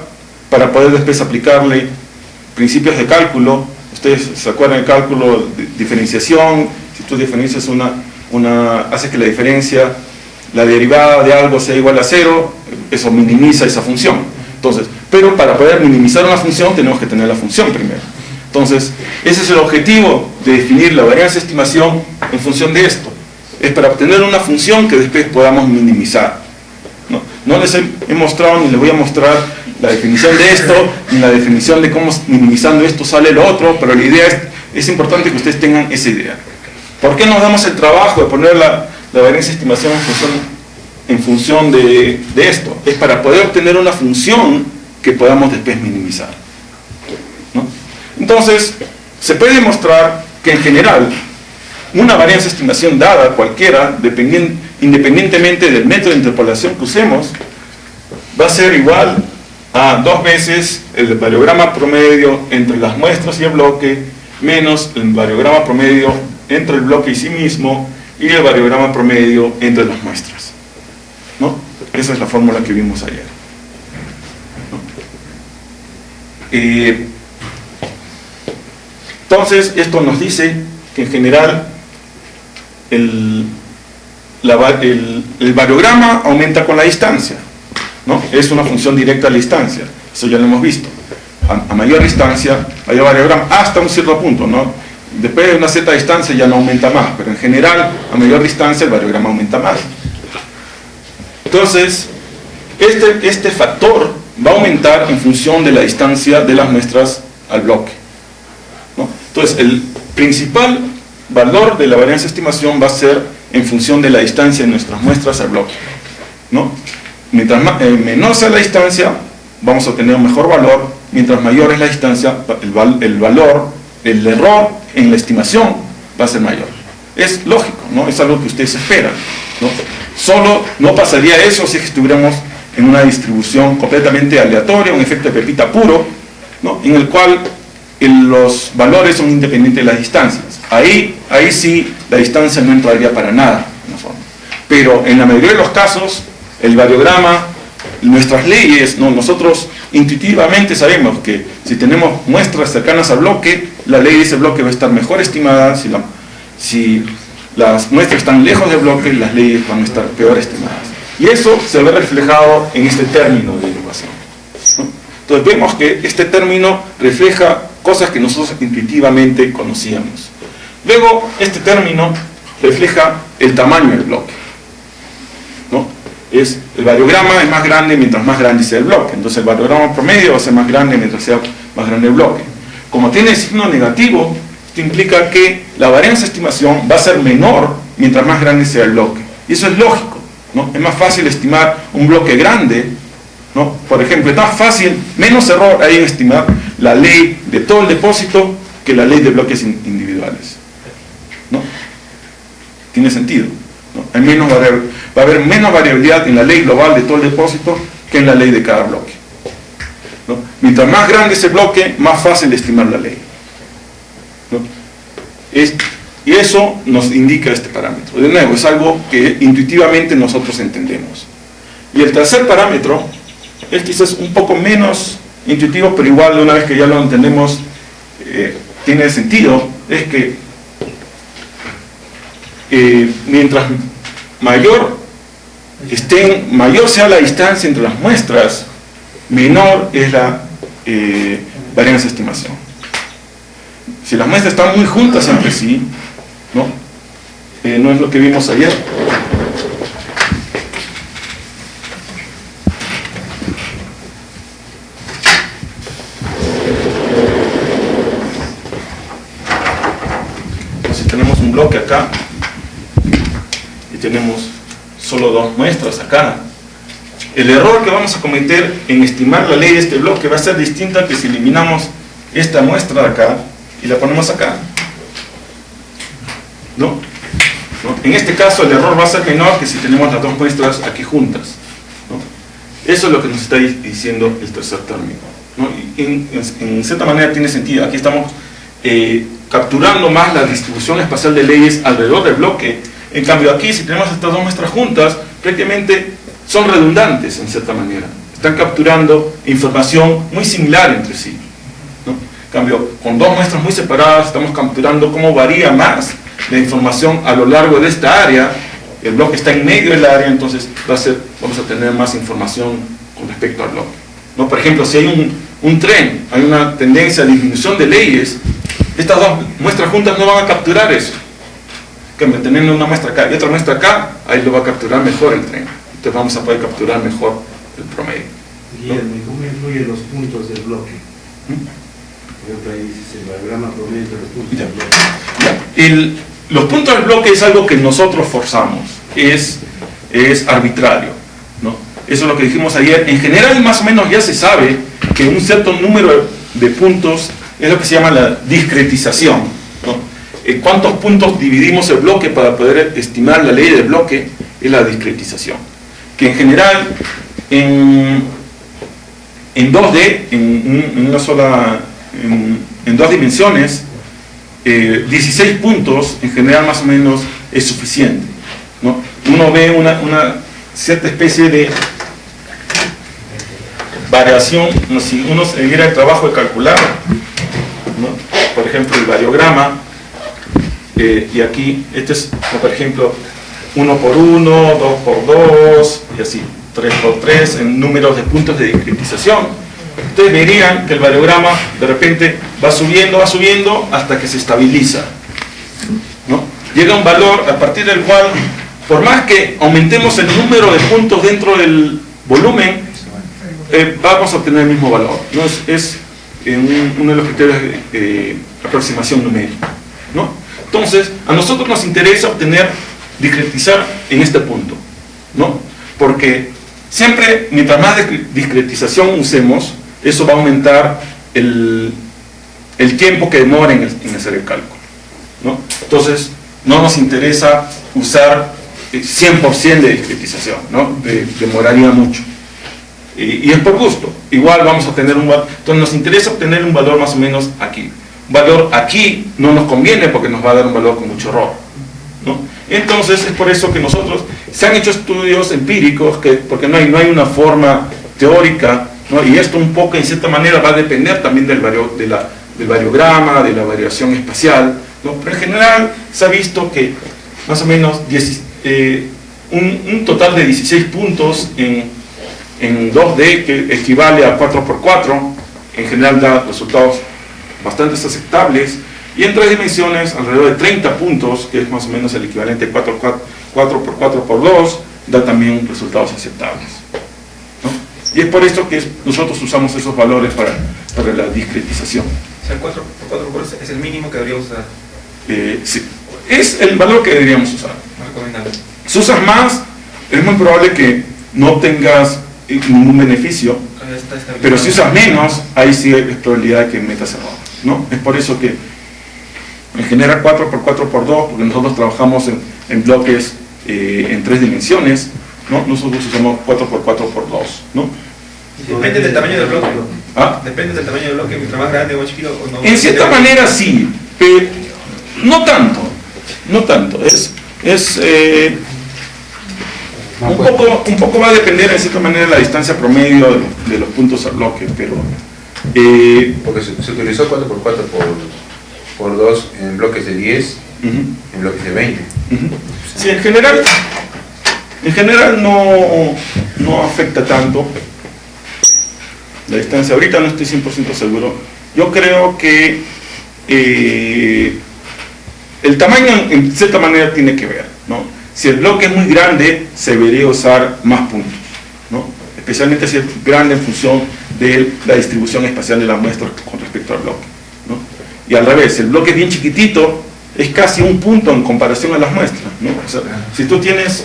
[SPEAKER 1] para poder después aplicarle principios de cálculo. Ustedes se acuerdan del cálculo de diferenciación. Si tú diferencias haces que la diferencia, la derivada de algo sea igual a 0, eso minimiza esa función. Entonces, pero para poder minimizar una función tenemos que tener la función primero. Entonces, ese es el objetivo de definir la varianza de estimación en función de esto. Es para obtener una función que después podamos minimizar. No les he mostrado ni les voy a mostrar la definición de esto, ni la definición de cómo minimizando esto sale lo otro, pero la idea es importante que ustedes tengan esa idea. ¿Por qué nos damos el trabajo de poner la varianza de estimación en función de esto? Es para poder obtener una función que podamos después minimizar, ¿no? Entonces, se puede demostrar que en general una varianza de estimación dada cualquiera, independientemente del método de interpolación que usemos, va a ser igual a 2 veces el variograma promedio entre las muestras y el bloque, menos el variograma promedio entre el bloque y sí mismo, y el variograma promedio entre las muestras, ¿no? Esa es la fórmula que vimos ayer, ¿no? Entonces, esto nos dice que en general el variograma aumenta con la distancia, ¿no? Es una función directa a la distancia, eso ya lo hemos visto. A mayor distancia, mayor variograma, hasta un cierto punto, ¿no? Después de una cierta distancia ya no aumenta más, pero en general, a mayor distancia el variograma aumenta más. Entonces, este factor va a aumentar en función de la distancia de las muestras al bloque, ¿no? Entonces, el principal valor de la varianza de estimación va a ser en función de la distancia de nuestras muestras al bloque, ¿no? Mientras menor sea la distancia, vamos a obtener un mejor valor. Mientras mayor es la distancia, el error en la estimación va a ser mayor. Es lógico, ¿no? Es algo que ustedes esperan, ¿no? Solo no pasaría eso si estuviéramos en una distribución completamente aleatoria, un efecto de pepita puro, ¿no? En el cual los valores son independientes de las distancias. Ahí sí la distancia no entraría para nada en la forma. Pero en la mayoría de los casos, el variograma, nuestras leyes, ¿no? Nosotros intuitivamente sabemos que si tenemos muestras cercanas al bloque, la ley de ese bloque va a estar mejor estimada. Si las muestras están lejos del bloque, las leyes van a estar peor estimadas. Y eso se ve reflejado en este término de evaluación, ¿no? Entonces vemos que este término refleja cosas que nosotros intuitivamente conocíamos. Luego, este término refleja el tamaño del bloque, ¿no? El variograma es más grande mientras más grande sea el bloque. Entonces el variograma promedio va a ser más grande mientras sea más grande el bloque. Como tiene signo negativo, esto implica que la varianza de estimación va a ser menor mientras más grande sea el bloque. Y eso es lógico, ¿no? Es más fácil estimar un bloque grande, ¿no? Por ejemplo, es más fácil, menos error hay en estimar la ley de todo el depósito que la ley de bloques individuales, ¿no? Tiene sentido, ¿no? Va a haber menos variabilidad en la ley global de todo el depósito que en la ley de cada bloque, ¿no? Mientras más grande ese bloque, más fácil de estimar la ley, ¿no? Y eso nos indica este parámetro. De nuevo, es algo que intuitivamente nosotros entendemos. Y el tercer parámetro es quizás un poco menos intuitivo, pero igual una vez que ya lo entendemos, tiene sentido. Es que mientras mayor sea la distancia entre las muestras, menor es la varianza de estimación. Si las muestras están muy juntas entre sí, ¿no? No es lo que vimos ayer. Entonces tenemos un bloque acá y tenemos solo 2 muestras acá. El error que vamos a cometer en estimar la ley de este bloque va a ser distinta que si eliminamos esta muestra de acá y la ponemos acá, ¿no? En este caso el error va a ser menor que si tenemos las 2 muestras aquí juntas, ¿no? Eso es lo que nos está diciendo el tercer término, ¿no? Y en cierta manera tiene sentido. Aquí estamos capturando más la distribución espacial de leyes alrededor del bloque. En cambio aquí, si tenemos estas 2 muestras juntas, prácticamente son redundantes en cierta manera. Están capturando información muy similar entre sí, ¿no? En cambio, con 2 muestras muy separadas, estamos capturando cómo varía más la información a lo largo de esta área. El bloque está en medio del área, entonces vamos a tener más información con respecto al bloque, ¿no? Por ejemplo, si hay un tren, hay una tendencia a disminución de leyes, estas 2 muestras juntas no van a capturar eso. Que teniendo una muestra acá y otra muestra acá, ahí lo va a capturar mejor el tren. entonces vamos a poder capturar mejor el promedio.
[SPEAKER 2] Guillermo, ¿y cómo influyen los puntos del bloque? Por ejemplo, ahí dice el diagrama promedio de los puntos del bloque.
[SPEAKER 1] Los puntos del bloque es algo que nosotros forzamos, es arbitrario, ¿no? Eso es lo que dijimos ayer. En general, más o menos ya se sabe que un cierto número de puntos es lo que se llama la discretización, ¿no? ¿Cuántos puntos dividimos el bloque para poder estimar la ley del bloque? Es la discretización. Que en general, en 2D, en dos dimensiones, 16 puntos en general más o menos es suficiente, ¿no? Uno ve una cierta especie de variación, ¿no? Si uno se diera el trabajo de calcular, ¿no? Por ejemplo el variograma, y aquí este es, por ejemplo, 1 por 1, 2 por 2 y así, 3 por 3 en números de puntos de discretización. Ustedes verían que el variograma de repente va subiendo hasta que se estabiliza, ¿no? Llega un valor a partir del cual, por más que aumentemos el número de puntos dentro del volumen, vamos a obtener el mismo valor, ¿no? Es uno de los criterios de aproximación numérica, ¿no? Entonces, a nosotros nos interesa discretizar en este punto, ¿no? Porque siempre, mientras más discretización usemos, eso va a aumentar el tiempo que demora en hacer el cálculo, ¿no? Entonces, no nos interesa usar 100% de discretización, ¿no? Demoraría mucho. Y es por gusto. Igual vamos a tener un valor. Entonces, nos interesa obtener un valor más o menos aquí. Un valor aquí no nos conviene porque nos va a dar un valor con mucho error, ¿no? Entonces, es por eso que nosotros, se han hecho estudios empíricos, porque no hay una teórica, ¿no? Y esto un poco, en cierta manera, va a depender también del variograma, de la variación espacial, ¿no? Pero en general se ha visto que más o menos un total de 16 puntos en 2D, que equivale a 4×4, en general da resultados bastante aceptables, y en 3 dimensiones alrededor de 30 puntos, que es más o menos el equivalente 4×4×2, da también resultados aceptables, ¿no? Y es por esto que nosotros usamos esos valores para la discretización.
[SPEAKER 3] O sea, el 4×4 es el mínimo que deberíamos usar.
[SPEAKER 1] Sí, es el valor que deberíamos usar.
[SPEAKER 3] No recomendable.
[SPEAKER 1] Si usas más, es muy probable que no tengas ningún beneficio, pero si usas menos, ahí sí hay probabilidad de que metas error, ¿no? Es por eso que en general 4×4×2, porque nosotros trabajamos en bloques en 3 dimensiones, ¿no? Nosotros usamos 4×4×2, ¿no?
[SPEAKER 3] Depende del tamaño del bloque.
[SPEAKER 1] ¿Ah?
[SPEAKER 3] Depende del tamaño del bloque, mientras más grande o más chiquito o no.
[SPEAKER 1] En cierta manera sí, pero no tanto. Un poco va a depender en cierta manera de la distancia promedio de los puntos al bloque, pero
[SPEAKER 4] porque se utilizó 4×4×2 en bloques de 10, en bloques de 20.
[SPEAKER 1] Sí, en general no afecta tanto la distancia. Ahorita no estoy 100% seguro. Yo creo que el tamaño en cierta manera tiene que ver, ¿no? Si el bloque es muy grande, se debería usar más puntos, ¿no? Especialmente si es grande en función de la distribución espacial de las muestras con respecto al bloque, ¿no? Y al revés, si el bloque es bien chiquitito, es casi un punto en comparación a las muestras, ¿no? O sea, si tú tienes...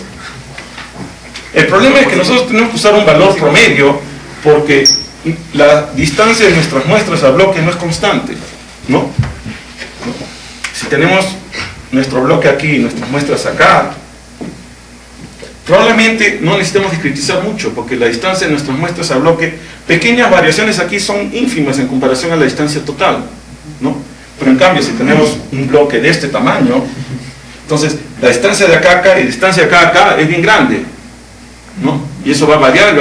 [SPEAKER 1] El problema es que nosotros tenemos que usar un valor promedio porque la distancia de nuestras muestras al bloque no es constante, ¿no? Si tenemos nuestro bloque aquí y nuestras muestras acá, probablemente no necesitemos discretizar mucho porque la distancia de nuestras muestras al bloque, pequeñas variaciones aquí son ínfimas en comparación a la distancia total, ¿no? Pero en cambio, si tenemos un bloque de este tamaño, entonces la distancia de acá a acá y la distancia de acá a acá es bien grande, ¿no? Y eso va a variar. El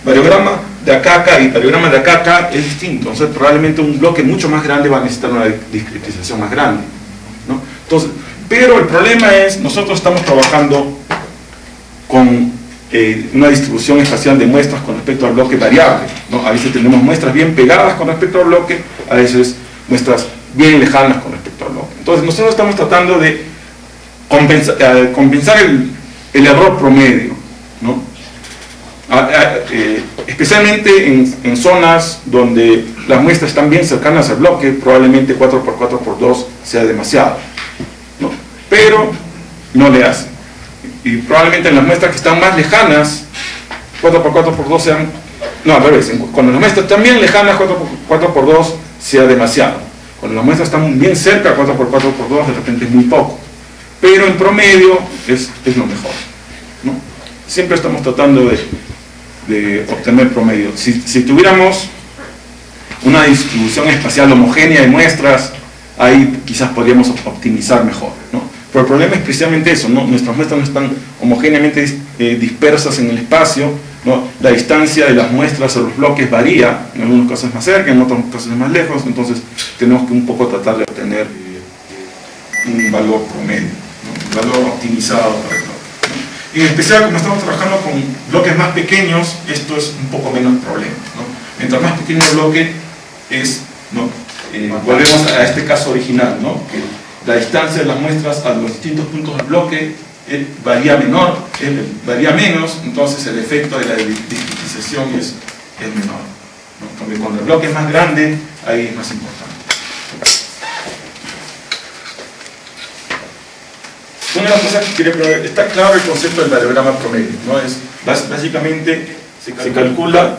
[SPEAKER 1] variograma de acá a acá y el variograma de acá a acá es distinto. Entonces probablemente un bloque mucho más grande va a necesitar una discretización más grande, ¿no? Entonces, pero el problema es, nosotros estamos trabajando con una distribución espacial de muestras con respecto al bloque variable, ¿no? A veces tenemos muestras bien pegadas con respecto al bloque, a veces muestras bien lejanas con respecto al bloque. Entonces nosotros estamos tratando de compensar el error promedio, ¿no? especialmente en zonas donde las muestras están bien cercanas al bloque, probablemente 4x4x2 sea demasiado, ¿no? Pero no le hace. Y probablemente en las muestras que están más lejanas, 4x4x2 sean, no, al revés, cuando las muestras están bien lejanas, 4x2 sea demasiado. Cuando las muestras están bien cerca, 4x4x2 de repente es muy poco. Pero en promedio es lo mejor, ¿no? Siempre estamos tratando de obtener promedio. Si tuviéramos una distribución espacial homogénea de muestras, ahí quizás podríamos optimizar mejor, ¿no? Pero el problema es precisamente eso, ¿no? Nuestras muestras no están homogéneamente dispersas en el espacio, ¿no? La distancia de las muestras a los bloques varía, en algunos casos más cerca, en otros casos más lejos, entonces tenemos que un poco tratar de obtener un valor promedio, ¿no? Un valor optimizado para el bloque. En especial, como estamos trabajando con bloques más pequeños, esto es un poco menos problema, ¿no? Mientras más pequeño el bloque es, ¿no? Volvemos a este caso original, ¿no? Que la distancia de las muestras a los distintos puntos del bloque varía menos, entonces el efecto de la discretización es menor, ¿no? Cuando el bloque es más grande, ahí es más importante. Una de las cosas que quería probar, está claro el concepto del variograma promedio, ¿no? Es básicamente se calcula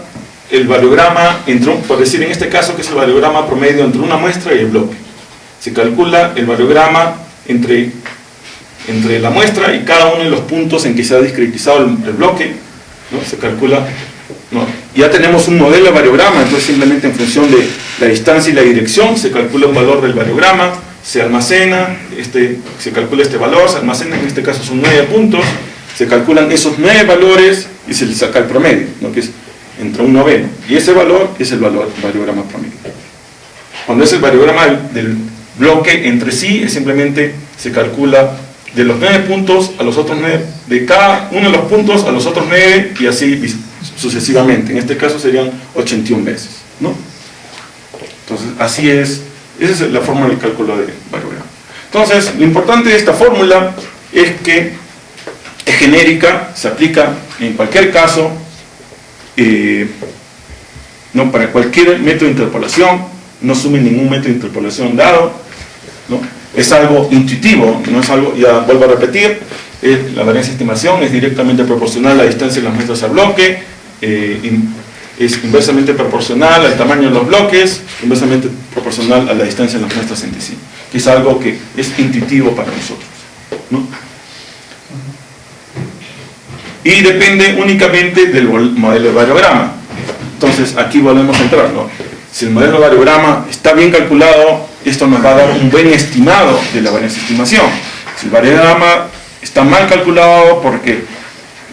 [SPEAKER 1] el variograma entre por decir en este caso que es el variograma promedio entre una muestra y el bloque. Se calcula el variograma entre la muestra y cada uno de los puntos en que se ha discretizado el bloque, ¿no? Se calcula, ¿no? Ya tenemos un modelo de variograma, entonces simplemente en función de la distancia y la dirección se calcula un valor del variograma, se almacena, se calcula este valor, se almacena, en este caso son 9 puntos, se calculan esos 9 valores y se le saca el promedio, ¿no? Que es entre un noveno, y ese valor es el variograma promedio. Cuando es el variograma del bloque entre sí, es simplemente se calcula de los 9 puntos a los otros 9, de cada uno de los puntos a los otros 9 y así sucesivamente. En este caso serían 81 veces, ¿no? Entonces, así es, esa es la fórmula del cálculo de variograma. Entonces, lo importante de esta fórmula es que es genérica, se aplica en cualquier caso, no para cualquier método de interpolación, no asume ningún método de interpolación dado, ¿no? Es algo intuitivo, no es algo, ya vuelvo a repetir, la varianza de estimación es directamente proporcional a la distancia de las muestras al bloque, es inversamente proporcional al tamaño de los bloques, inversamente proporcional a la distancia de las muestras entre sí, que es algo que es intuitivo para nosotros, ¿no? Y depende únicamente del modelo de variograma. Entonces aquí volvemos a entrar, ¿no? Si el modelo de variograma está bien calculado, esto nos va a dar un buen estimado de la varianza de estimación. Si el variograma está mal calculado porque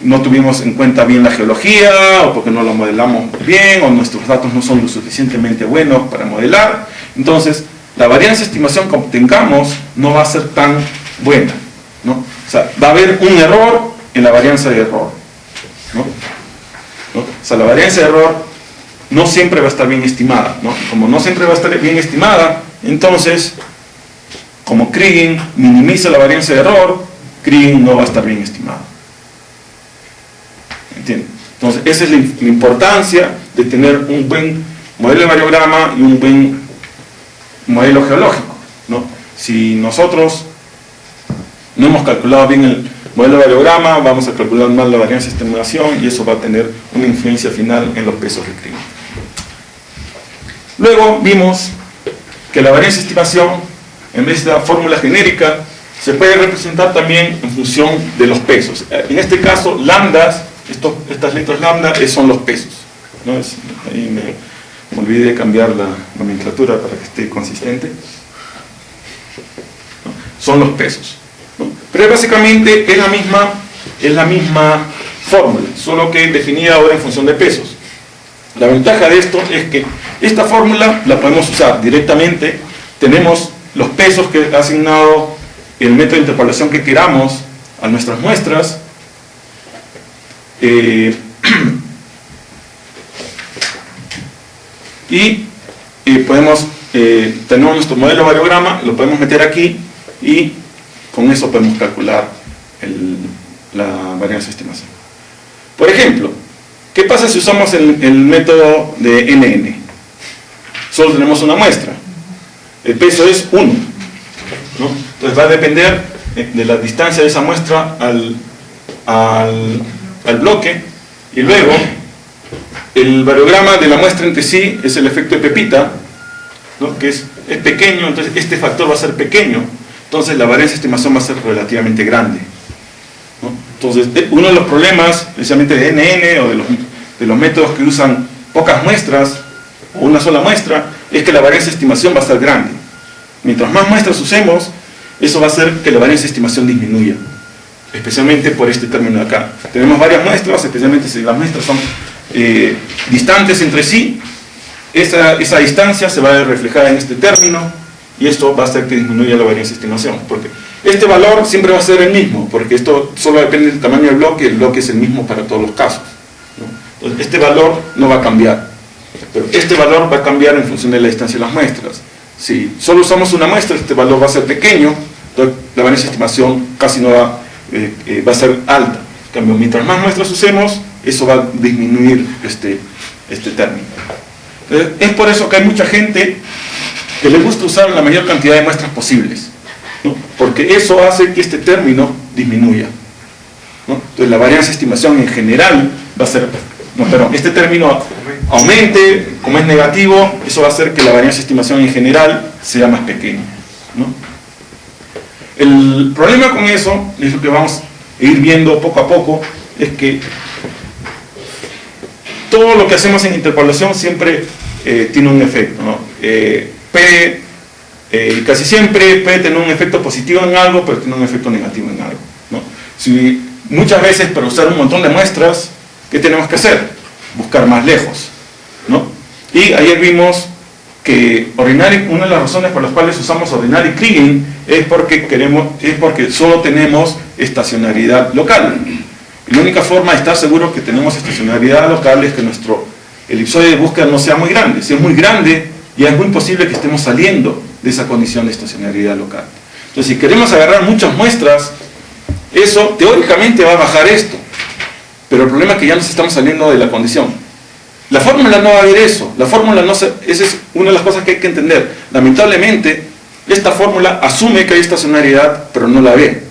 [SPEAKER 1] no tuvimos en cuenta bien la geología, o porque no lo modelamos bien, o nuestros datos no son lo suficientemente buenos para modelar, entonces la varianza de estimación que obtengamos no va a ser tan buena, ¿no? O sea, va a haber un error en la varianza de error, ¿no? O sea, la varianza de error no siempre va a estar bien estimada, ¿no? Como no siempre va a estar bien estimada, entonces, como Kriging minimiza la varianza de error, Kriging no va a estar bien estimado. ¿Entienden? Entonces, esa es la importancia de tener un buen modelo de variograma y un buen modelo geológico, ¿no? Si nosotros no hemos calculado bien el modelo de variograma, vamos a calcular mal la varianza de estimación y eso va a tener una influencia final en los pesos de Kriging. Luego vimos que la varianza de estimación, en vez de la fórmula genérica, se puede representar también en función de los pesos. En este caso, lambdas, estas letras lambda son los pesos, ¿no? Ahí me olvidé de cambiar la nomenclatura para que esté consistente, ¿no? Son los pesos, ¿no? Pero básicamente es la misma fórmula, solo que definida ahora en función de pesos. La ventaja de esto es que esta fórmula la podemos usar directamente, tenemos los pesos que ha asignado el método de interpolación que queramos a nuestras muestras, y podemos tener nuestro modelo variograma, lo podemos meter aquí y con eso podemos calcular la varianza de estimación. Por ejemplo, ¿Qué pasa si usamos el método de NN? Solo tenemos una muestra. El peso es 1, ¿no? Entonces va a depender de la distancia de esa muestra al bloque, y luego el variograma de la muestra entre sí es el efecto de Pepita, ¿no? Que es pequeño, entonces este factor va a ser pequeño, entonces la varianza de estimación va a ser relativamente grande, ¿no? Entonces uno de los problemas, precisamente de NN o de los métodos que usan pocas muestras o una sola muestra, es que la varianza de estimación va a ser grande. Mientras más muestras usemos, eso va a hacer que la varianza de estimación disminuya, especialmente por este término de acá. Tenemos varias muestras, especialmente si las muestras son distantes entre sí, esa distancia se va a ver reflejada en este término, y esto va a hacer que disminuya la varianza de estimación, porque este valor siempre va a ser el mismo, porque esto solo depende del tamaño del bloque, el bloque es el mismo para todos los casos, ¿no? Entonces este valor no va a cambiar, pero este valor va a cambiar en función de la distancia de las muestras. Si solo usamos una muestra, este valor va a ser pequeño, entonces la varianza de estimación casi no va a ser alta. En cambio, mientras más muestras usemos, eso va a disminuir este término. Es por eso que hay mucha gente que le gusta usar la mayor cantidad de muestras posibles, ¿no? Porque eso hace que este término disminuya, ¿no? Entonces la varianza de estimación en general va a ser, este término aumente, como es negativo, eso va a hacer que la varianza de estimación en general sea más pequeña, ¿no? El problema con eso, y es lo que vamos a ir viendo poco a poco, es que todo lo que hacemos en interpolación siempre tiene un efecto, ¿no? Casi siempre puede tener un efecto positivo en algo, pero tiene un efecto negativo en algo, ¿no? Si muchas veces para usar un montón de muestras, ¿qué tenemos que hacer? Buscar más lejos, ¿no? Y ayer vimos que ordinary, una de las razones por las cuales usamos ordinary Kriging es porque solo tenemos estacionalidad local. Y la única forma de estar seguro que tenemos estacionalidad local es que nuestro elipsoide de búsqueda no sea muy grande. Si es muy grande, ya es muy posible que estemos saliendo de esa condición de estacionalidad local. Entonces, si queremos agarrar muchas muestras, eso teóricamente va a bajar esto. Pero el problema es que ya nos estamos saliendo de la condición. La fórmula no va a ver eso. La fórmula no esa es una de las cosas que hay que entender. Lamentablemente, esta fórmula asume que hay estacionalidad, pero no la ve.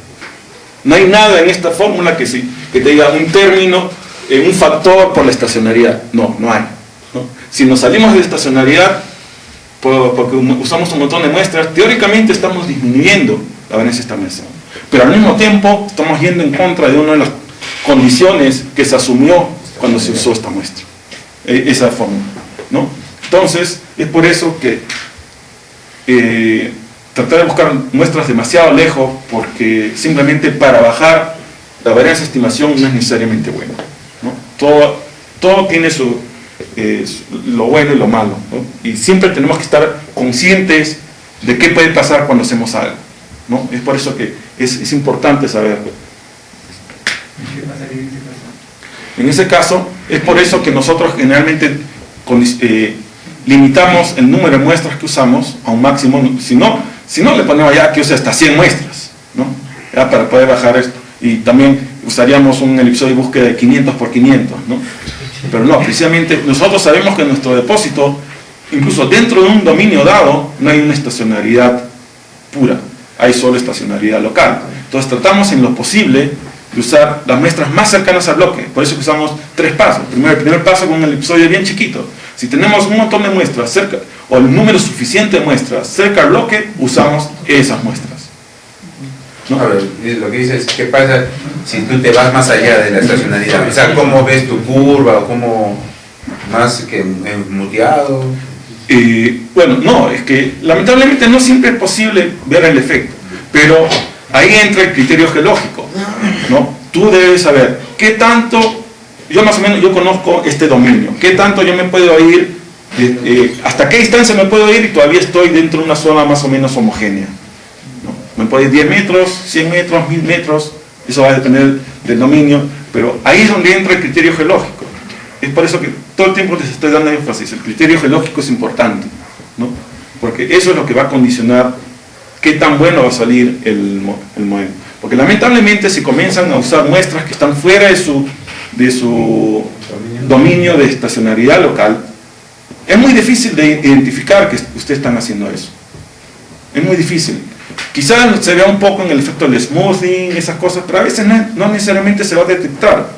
[SPEAKER 1] No hay nada en esta fórmula que te diga un término, un factor por la estacionalidad. No hay, ¿no? Si nos salimos de estacionalidad, porque usamos un montón de muestras, teóricamente estamos disminuyendo la varianza de estimación. Pero al mismo tiempo, estamos yendo en contra de una de las condiciones que se asumió cuando se usó esta muestra, esa fórmula, ¿no? Entonces, es por eso que tratar de buscar muestras demasiado lejos, porque simplemente para bajar la varianza de estimación no es necesariamente bueno, ¿no? Todo tiene lo bueno y lo malo, ¿no? Y siempre tenemos que estar conscientes de qué puede pasar cuando hacemos algo, ¿no? Es por eso que es importante saberlo. En ese caso, es por eso que nosotros generalmente limitamos el número de muestras que usamos a un máximo. Si no le ponemos ya que use hasta 100 muestras, ¿no? Ya para poder bajar esto. Y también usaríamos un elipsoide de búsqueda de 500 por 500, ¿no? Pero no, precisamente nosotros sabemos que en nuestro depósito, incluso dentro de un dominio dado, no hay una estacionalidad pura, hay solo estacionalidad local. Entonces tratamos en lo posible de usar las muestras más cercanas al bloque. Por eso que usamos 3 pasos. El primer paso con un elipsoide bien chiquito. Si tenemos un montón de muestras cerca, o el número suficiente de muestras cerca al bloque, usamos esas muestras, ¿no?
[SPEAKER 4] A ver, lo que dices, ¿qué pasa si tú te vas más allá de la estacionalidad? O sea, ¿cómo ves tu curva? ¿O cómo más que muteado?
[SPEAKER 1] Bueno, no, es que lamentablemente no siempre es posible ver el efecto, pero ahí entra el criterio geológico, ¿no? Tú debes saber qué tanto, yo conozco este dominio, qué tanto yo me puedo ir, hasta qué distancia me puedo ir y todavía estoy dentro de una zona más o menos homogénea, ¿no? Me puedo ir 10 metros, 100 metros, 1000 metros, eso va a depender del dominio, pero ahí es donde entra el criterio geológico. Es por eso que todo el tiempo les estoy dando énfasis, el criterio geológico es importante, ¿no? Porque eso es lo que va a condicionar qué tan bueno va a salir el modelo. Porque lamentablemente si comienzan a usar muestras que están fuera de su dominio de estacionariedad local, es muy difícil de identificar que ustedes están haciendo eso. Es muy difícil. Quizás se vea un poco en el efecto del smoothing, esas cosas, pero a veces no necesariamente se va a detectar.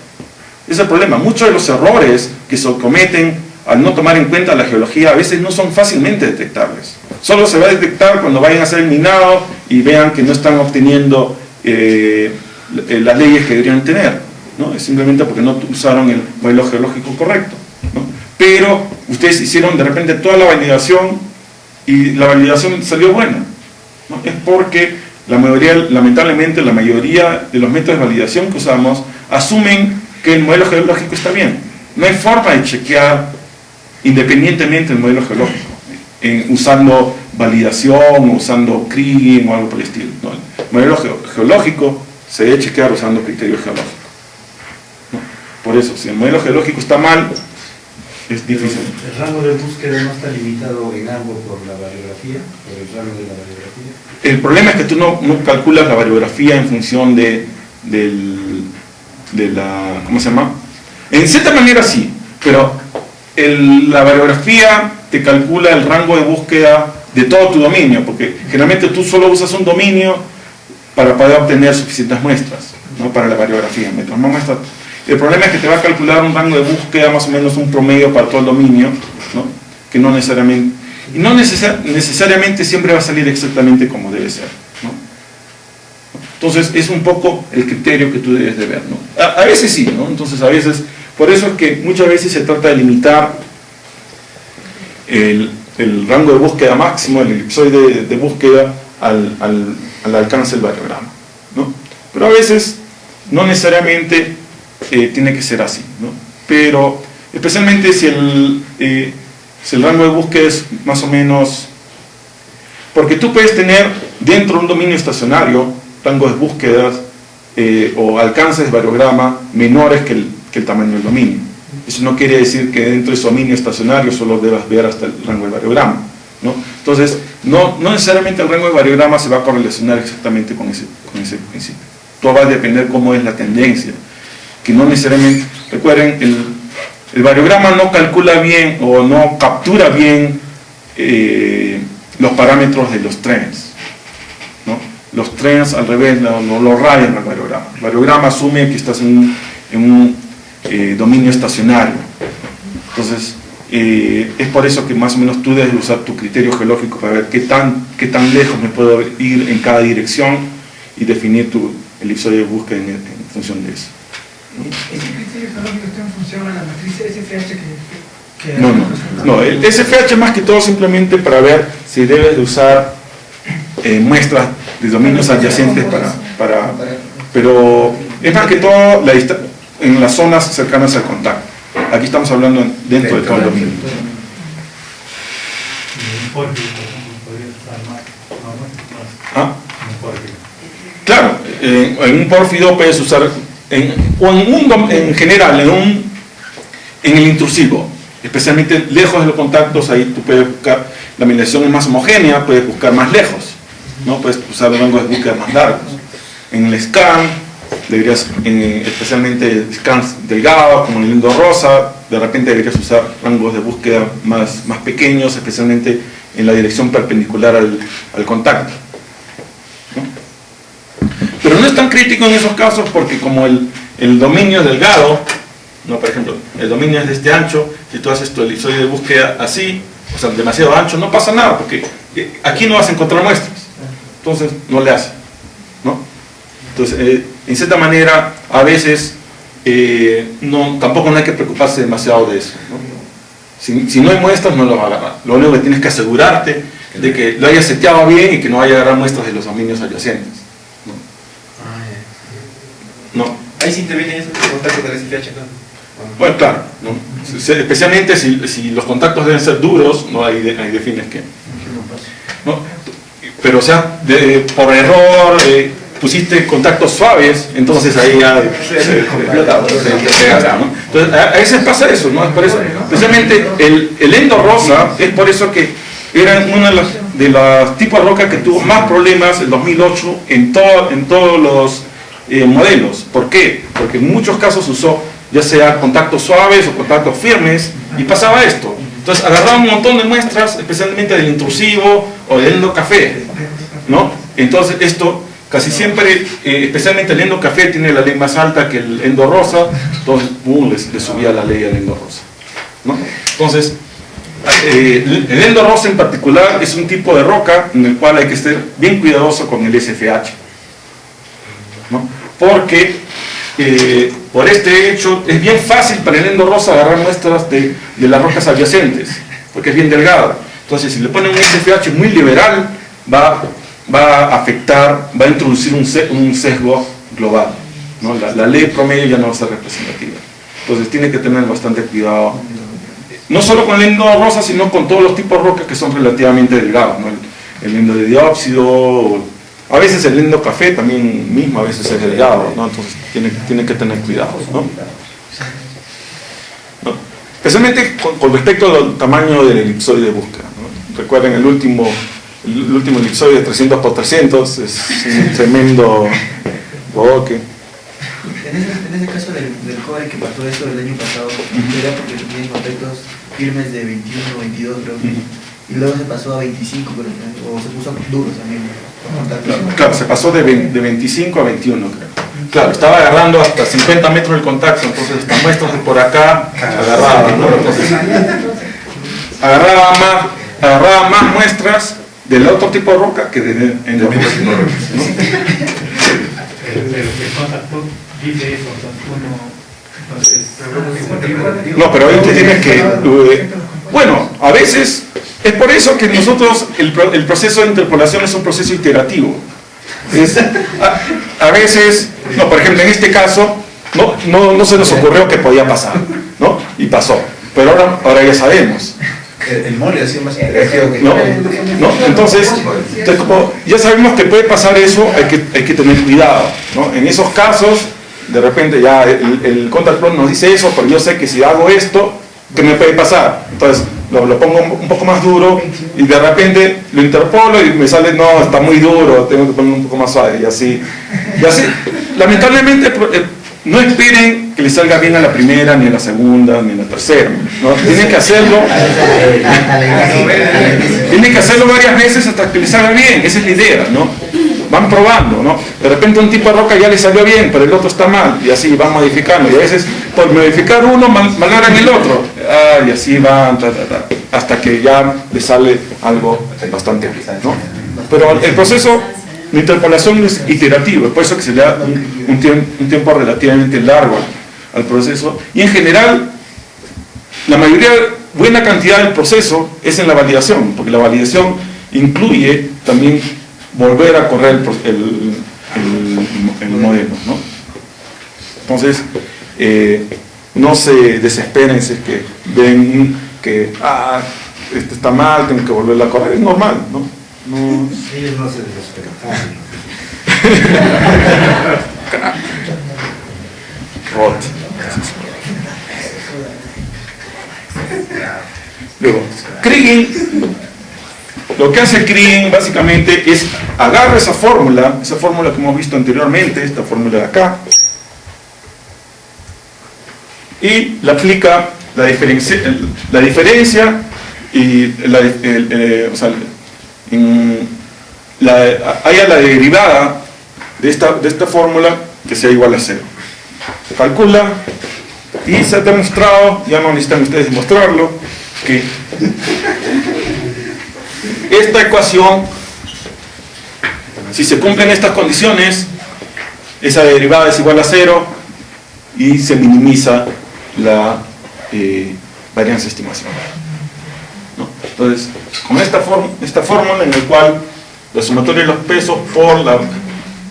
[SPEAKER 1] Ese es el problema. Muchos de los errores que se cometen al no tomar en cuenta la geología a veces no son fácilmente detectables. Solo se va a detectar cuando vayan a hacer el minado y vean que no están obteniendo las leyes que deberían tener, ¿no? Es simplemente porque no usaron el modelo geológico correcto, ¿no? Pero ustedes hicieron de repente toda la validación y la validación salió buena, ¿no? Es porque lamentablemente la mayoría de los métodos de validación que usamos asumen que el modelo geológico está bien. No hay forma de chequear independientemente del modelo geológico, usando validación, o usando kriging o algo por el estilo, ¿no? El modelo geológico se debe chequear usando criterios geológicos, ¿no? Por eso, si el modelo geológico está mal, es difícil.
[SPEAKER 2] ¿El rango de búsqueda no está limitado en algo por la variografía, por el rango de la variografía?
[SPEAKER 1] El problema es que tú no calculas la variografía en función de la... ¿cómo se llama? En cierta manera sí, pero la variografía te calcula el rango de búsqueda de todo tu dominio, porque generalmente tú solo usas un dominio para poder obtener suficientes muestras, ¿no? Para la variografía. Mientras más muestras, el problema es que te va a calcular un rango de búsqueda más o menos un promedio para todo el dominio, ¿no? Que no necesariamente, y no necesariamente siempre va a salir exactamente como debe ser, ¿no? Entonces es un poco el criterio que tú debes de ver, ¿no? A veces sí, ¿no? Entonces a veces, por eso es que muchas veces se trata de limitar el rango de búsqueda máximo, el elipsoide de búsqueda al alcance del variograma, ¿no? Pero a veces no necesariamente tiene que ser así, ¿no? Pero especialmente si el rango de búsqueda es más o menos, porque tú puedes tener dentro de un dominio estacionario rangos de búsquedas o alcances de variograma menores que el tamaño del dominio. Eso no quiere decir que dentro de ese dominio estacionario solo debas ver hasta el rango de variograma, ¿no? Entonces, no necesariamente el rango de variograma se va a correlacionar exactamente con ese principio. Todo va a depender cómo es la tendencia, que no necesariamente, recuerden, el variograma no calcula bien o no captura bien los parámetros de los trends, ¿no? Los trends al revés no lo rayan al variograma. El variograma asume que estás en un dominio estacionario. Entonces, es por eso que más o menos tú debes usar tu criterio geológico para ver qué tan lejos me puedo ir en cada dirección y definir tu elipsoide de búsqueda en función de eso.
[SPEAKER 5] ¿Ese criterio geológico está en función a la matriz SFH que
[SPEAKER 1] No, el SFH más que todo simplemente para ver si debes de usar muestras de dominios adyacentes pero es más que todo en las zonas cercanas al contacto. Aquí estamos hablando dentro de todo el dominio. ¿Ah? Claro, en un pórfido puedes usar, en general, en el intrusivo, especialmente lejos de los contactos, ahí tú puedes buscar, la mineralización es más homogénea, puedes buscar más lejos, ¿no? Puedes usar rangos de búsqueda más largos. En el scan, deberías, especialmente scans delgados, como el lindo rosa, de repente deberías usar rangos de búsqueda más pequeños, especialmente en la dirección perpendicular al contacto, ¿no? Pero no es tan crítico en esos casos porque como el dominio es delgado, ¿no? Por ejemplo, el dominio es de este ancho, si tú haces tu elipsoide de búsqueda así, o sea, demasiado ancho, no pasa nada, porque aquí no vas a encontrar muestras, entonces no le hace, ¿no? Entonces, en cierta manera, a veces tampoco no hay que preocuparse demasiado de eso, ¿no? Si no hay muestras, no lo va a agarrar. Lo único que tienes que asegurarte de que lo hayas seteado bien y que no vaya a agarrar muestras de los dominios adyacentes, ¿no?
[SPEAKER 3] Ahí sí intervienen esos contactos del SFH, ¿no?
[SPEAKER 1] Bueno, claro, ¿no? Especialmente si los contactos deben ser duros, ¿no? Ahí defines que, ¿no? Pero o sea, por error pusiste contactos suaves, entonces ahí ya se pega, ¿no? Entonces a veces pasa eso, ¿no? Es por eso, especialmente el endo rosa, es por eso que era una de las tipos de roca que tuvo más problemas en 2008 en todos los modelos. ¿Por qué? Porque en muchos casos usó ya sea contactos suaves o contactos firmes, y pasaba esto. Entonces agarraban un montón de muestras, especialmente del intrusivo o del endocafé, ¿no? Entonces esto casi siempre, especialmente el endocafé tiene la ley más alta que el endorrosa, entonces le subía la ley al endorrosa, ¿no? Entonces el endorrosa en particular es un tipo de roca en el cual hay que estar bien cuidadoso con el SFH, ¿no? Porque por este hecho es bien fácil para el endorrosa agarrar muestras de las rocas adyacentes, porque es bien delgado. Entonces si le ponen un SFH muy liberal va a afectar, va a introducir un sesgo global, ¿no? La ley promedio ya no va a ser representativa. Entonces tiene que tener bastante cuidado, no solo con el endorrosa, sino con todos los tipos de rocas que son relativamente delgados, ¿no? El endodiópsido, a veces el endocafé también mismo a veces es delgado, ¿no? Entonces tiene que tener cuidado, ¿no? ¿No? Especialmente con respecto al tamaño del elipsoide de búsqueda, ¿no? Recuerden el último elipsoide de 300 por 300 es un tremendo boque.
[SPEAKER 3] En ese caso del joven que pasó eso el año pasado, era porque tenía contactos firmes de 21 o 22 creo, y luego se pasó a 25, pero, o se puso duros también.
[SPEAKER 1] Claro, se pasó de 25 a 21, creo. Claro, estaba agarrando hasta 50 metros del contacto, entonces estas muestras de por acá agarraban, ¿no? Entonces, agarraba más muestras del otro tipo de roca que del mismo tipo de roca, ¿no?
[SPEAKER 6] El contacto dice eso,
[SPEAKER 1] No, pero ahí usted tiene que... bueno, a veces... Es por eso que nosotros, el proceso de interpolación es un proceso iterativo. A veces, no, por ejemplo, en este caso, no se nos ocurrió que podía pasar, ¿no? Y pasó. Pero ahora ya sabemos.
[SPEAKER 4] El mole ha sido más interactivo que...
[SPEAKER 1] ¿No? Entonces, como ya sabemos que puede pasar eso, hay que tener cuidado, ¿no? En esos casos, de repente ya el contact plot nos dice eso, pero yo sé que si hago esto, ¿qué me puede pasar? Entonces, lo pongo un poco más duro y de repente lo interpolo y me sale, no, está muy duro, tengo que ponerlo un poco más suave y así. Lamentablemente, no esperen que les salga bien a la primera, ni a la segunda, ni a la tercera, ¿no? Tienen que hacerlo varias veces hasta que les salga bien, esa es la idea, ¿no? Van probando, ¿no? De repente un tipo de roca ya les salió bien, pero el otro está mal, y así van modificando, y a veces por modificar uno valoran el otro, y así van, hasta que ya les sale algo bastante bien, ¿no? Pero el proceso de interpolación es iterativo, es por eso que se le da un tiempo relativamente largo al proceso, y en general, la mayoría, buena cantidad del proceso es en la validación, porque la validación incluye también volver a correr el modelo, ¿no? Entonces, no se desesperen si es que ven que este está mal, tengo que volverla a correr, es normal, ¿no?
[SPEAKER 2] Ellos no se desesperan.
[SPEAKER 1] Luego, Kriging, lo que hace Kriging básicamente es agarra esa fórmula que hemos visto anteriormente, esta fórmula de acá, y le aplica la diferencia y haya la derivada de esta fórmula que sea igual a 0. Calcula y se ha demostrado, ya no necesitan ustedes demostrarlo, que esta ecuación, si se cumplen estas condiciones, esa derivada es igual a 0 y se minimiza la varianza de estimación, ¿no? Entonces, con esta fórmula en la cual la sumatoria de los pesos por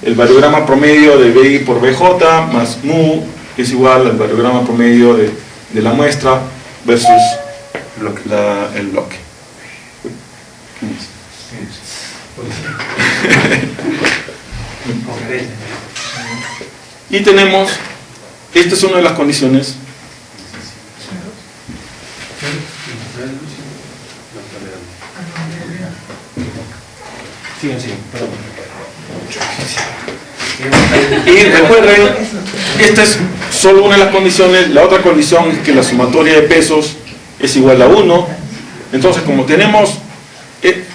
[SPEAKER 1] el variograma promedio de BI por BJ más mu es igual al variograma promedio de la muestra versus el bloque. Y tenemos, esta es una de las condiciones. Y recuerden, esta es solo una de las condiciones. La otra condición es que la sumatoria de pesos es igual a 1. Entonces, como tenemos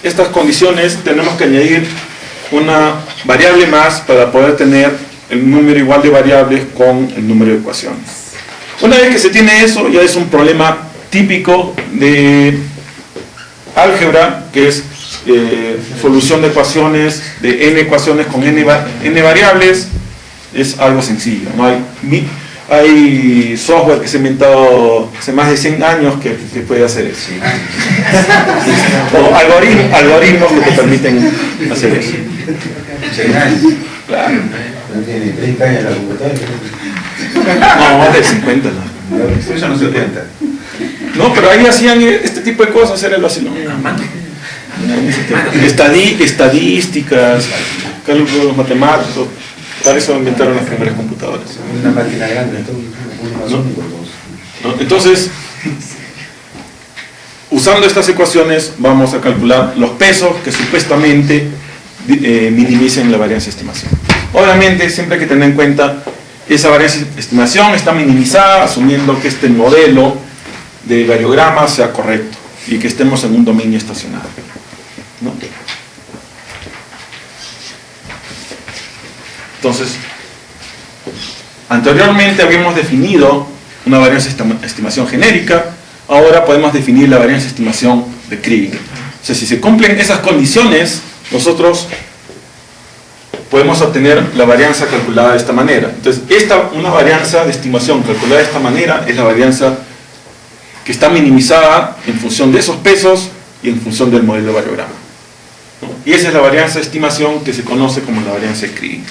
[SPEAKER 1] estas condiciones, tenemos que añadir una variable más para poder tener el número igual de variables con el número de ecuaciones. Una vez que se tiene eso, ya es un problema típico de álgebra, que es solución de ecuaciones, de n ecuaciones con n variables. Es algo sencillo, ¿no? Hay software que se ha inventado hace más de 100 años que puede hacer eso. O algoritmos que te permiten hacer eso.
[SPEAKER 4] 100 años.
[SPEAKER 1] Claro.
[SPEAKER 4] No tiene 30 años la computadora.
[SPEAKER 1] No, más de 50. ¿No?
[SPEAKER 4] Eso no se cuenta.
[SPEAKER 1] No, pero ahí hacían este tipo de cosas, era el vacilón. Estadísticas, cálculos matemáticos. Para eso inventaron las primeras computadoras.
[SPEAKER 4] Una máquina grande,
[SPEAKER 1] ¿No? Entonces, usando estas ecuaciones, vamos a calcular los pesos que supuestamente minimicen la varianza de estimación. Obviamente, siempre hay que tener en cuenta esa varianza de estimación está minimizada, asumiendo que este modelo de variograma sea correcto y que estemos en un dominio estacionario, ¿no? Entonces, anteriormente habíamos definido una varianza de estimación genérica, ahora podemos definir la varianza de estimación de Kriging. O sea, si se cumplen esas condiciones, nosotros podemos obtener la varianza calculada de esta manera. Entonces, una varianza de estimación calculada de esta manera es la varianza que está minimizada en función de esos pesos y en función del modelo de variograma, ¿no? Y esa es la varianza de estimación que se conoce como la varianza de Kriging,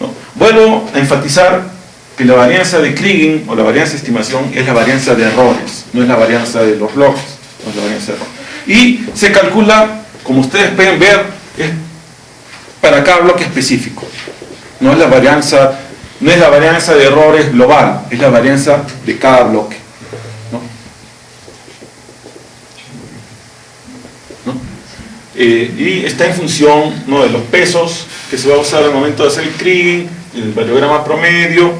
[SPEAKER 1] ¿no? Vuelvo a enfatizar que la varianza de Kriging o la varianza de estimación es la varianza de errores, no es la varianza de los bloques, no es la varianza de errores. Y se calcula, como ustedes pueden ver, para cada bloque específico. No es la varianza de errores global, es la varianza de cada bloque, ¿no? Y está en función, ¿no?, de los pesos que se va a usar al momento de hacer el Kriging, el variograma promedio,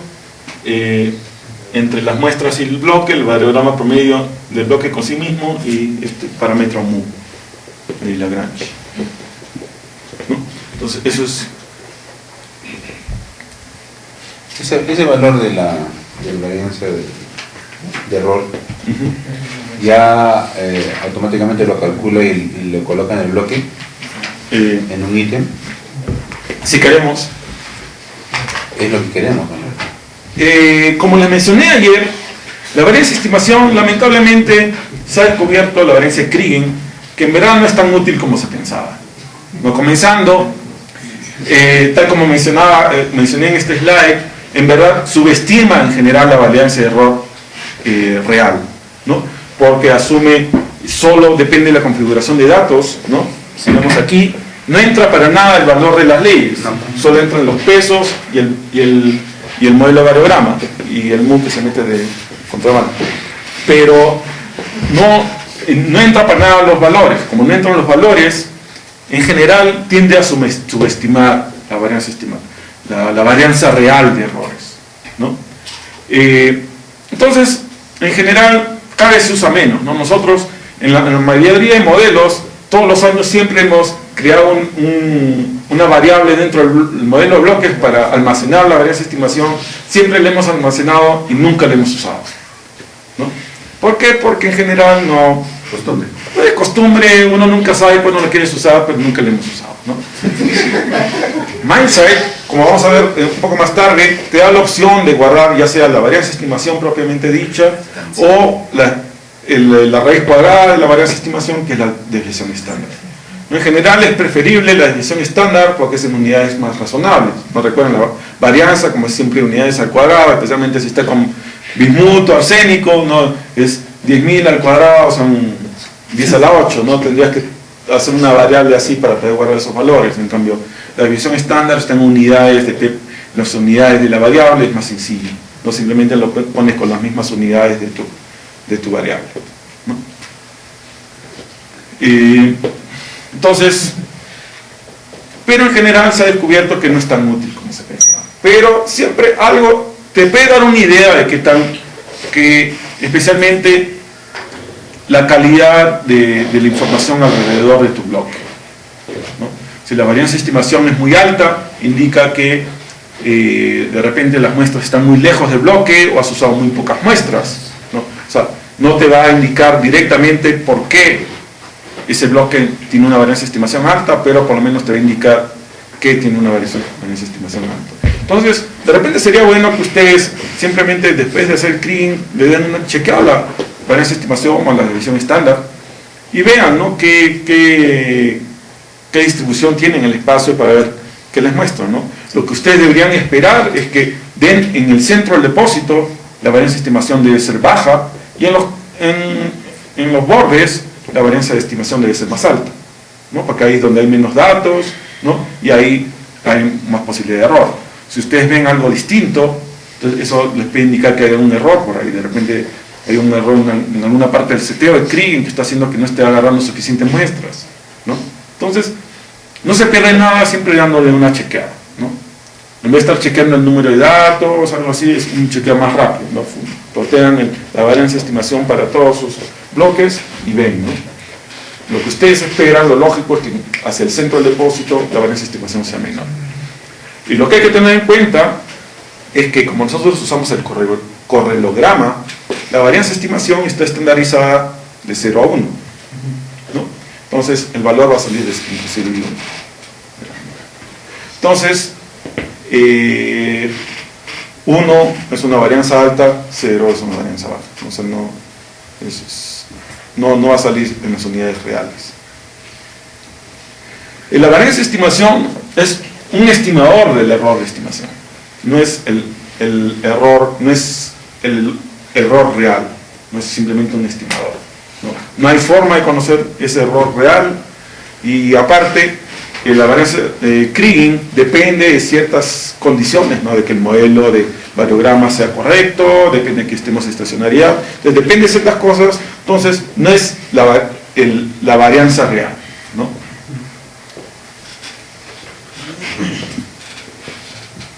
[SPEAKER 1] entre las muestras y el bloque, el variograma promedio del bloque con sí mismo y este parámetro mu de Lagrange, ¿no? Entonces, eso es...
[SPEAKER 4] Ese valor de la varianza de error, ya automáticamente lo calcula y lo coloca en el bloque, en un ítem.
[SPEAKER 1] Si queremos.
[SPEAKER 4] Es lo que queremos, ¿no?
[SPEAKER 1] Como les mencioné ayer, la varianza de estimación, lamentablemente, se ha descubierto la varianza de Kriging, que en verdad no es tan útil como se pensaba, ¿no? Comenzando, tal como mencioné en este slide, en verdad subestima en general la varianza de error real, ¿no? Porque asume, solo depende de la configuración de datos, ¿no? Si vemos aquí, no entra para nada el valor de las leyes, solo entran los pesos y el modelo de variograma y el mu que se mete de contrabando. Pero no entra para nada los valores. Como no entran los valores, en general tiende a subestimar la varianza estimada, la varianza real de errores, ¿no? Entonces, en general, cada vez se usa menos, ¿no? Nosotros, en la mayoría de modelos, todos los años siempre hemos creado una variable dentro del modelo de bloques para almacenar la varianza de estimación. Siempre la hemos almacenado y nunca la hemos usado, ¿no? ¿Por qué? Porque en general no...
[SPEAKER 4] Costumbre.
[SPEAKER 1] No es costumbre, uno nunca sabe cuándo la quieres usar, pero nunca la hemos usado, ¿no? Mindsight, como vamos a ver un poco más tarde, te da la opción de guardar ya sea la varianza de estimación propiamente dicha o la raíz cuadrada de la varianza de estimación, que es la desviación estándar. En general es preferible la desviación estándar porque es en unidades más razonables. No recuerden la varianza, como es siempre unidades al cuadrado, especialmente si está con bismuto, arsénico, ¿no? Es 10.000 al cuadrado, son 10 a la 8, ¿no? Tendrías que hacer una variable así para poder guardar esos valores. En cambio, la división estándar está en unidades las unidades de la variable, es más sencillo. No simplemente lo pones con las mismas unidades de tu variable, ¿no? Entonces, pero en general se ha descubierto que no es tan útil como se pensaba. Pero siempre algo te puede dar una idea de que especialmente la calidad de la información alrededor de tu bloque, ¿no? Si la varianza de estimación es muy alta, indica que de repente las muestras están muy lejos del bloque o has usado muy pocas muestras, ¿no? O sea, no te va a indicar directamente por qué ese bloque tiene una varianza de estimación alta, pero por lo menos te va a indicar que tiene una varianza de estimación alta. Entonces, de repente sería bueno que ustedes simplemente después de hacer clean le den una chequeada a la varianza de estimación o a la división estándar y vean, ¿no?, qué distribución tiene en el espacio para ver qué les muestro, ¿no? Lo que ustedes deberían esperar es que den en el centro del depósito la varianza de estimación debe ser baja y en los bordes la varianza de estimación debe ser más alta, ¿no? Porque ahí es donde hay menos datos, ¿no? Y ahí hay más posibilidad de error. Si ustedes ven algo distinto, entonces eso les puede indicar que hay un error por ahí, de repente hay un error en alguna parte del seteo de Kriging que está haciendo que no esté agarrando suficientes muestras, ¿no? Entonces, no se pierde nada siempre dándole una chequeada, ¿no? En vez de estar chequeando el número de datos, algo así, es un chequeo más rápido, ¿no? Sortean la varianza de estimación para todos sus bloques y ven, ¿no? Lo que ustedes esperan, lo lógico es que hacia el centro del depósito la varianza de estimación sea menor. Y lo que hay que tener en cuenta es que como nosotros usamos el correlograma, la varianza de estimación está estandarizada de 0 a 1, ¿no? Entonces el valor va a salir entre 0 y 1. Entonces, 1 es una varianza alta, 0 es una varianza baja. Entonces no va a salir en las unidades reales. La varianza de estimación es un estimador del error de estimación. No es el error real, no es simplemente un estimador. No hay forma de conocer ese error real y aparte la varianza de Kriging depende de ciertas condiciones, ¿no? De que el modelo de variograma sea correcto, depende de que estemos en estacionariedad, entonces depende de ciertas cosas, entonces no es la varianza real, ¿no?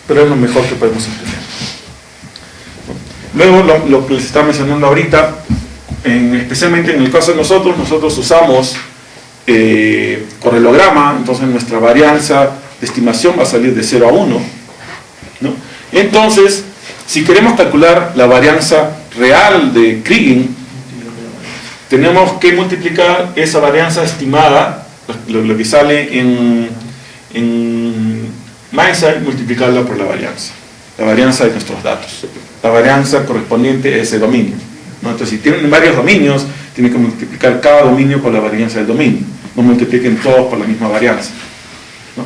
[SPEAKER 1] Pero es lo mejor que podemos entender. Luego lo que les estaba mencionando ahorita, especialmente en el caso de nosotros usamos correlograma, entonces nuestra varianza de estimación va a salir de 0 a 1, ¿no? Entonces, si queremos calcular la varianza real de Kriging, tenemos que multiplicar esa varianza estimada, lo que sale en MindSight, multiplicarla por la varianza de nuestros datos, la varianza correspondiente a ese dominio, ¿no? Entonces, si tienen varios dominios, tienen que multiplicar cada dominio por la varianza del dominio, no multipliquen todos por la misma varianza, ¿no?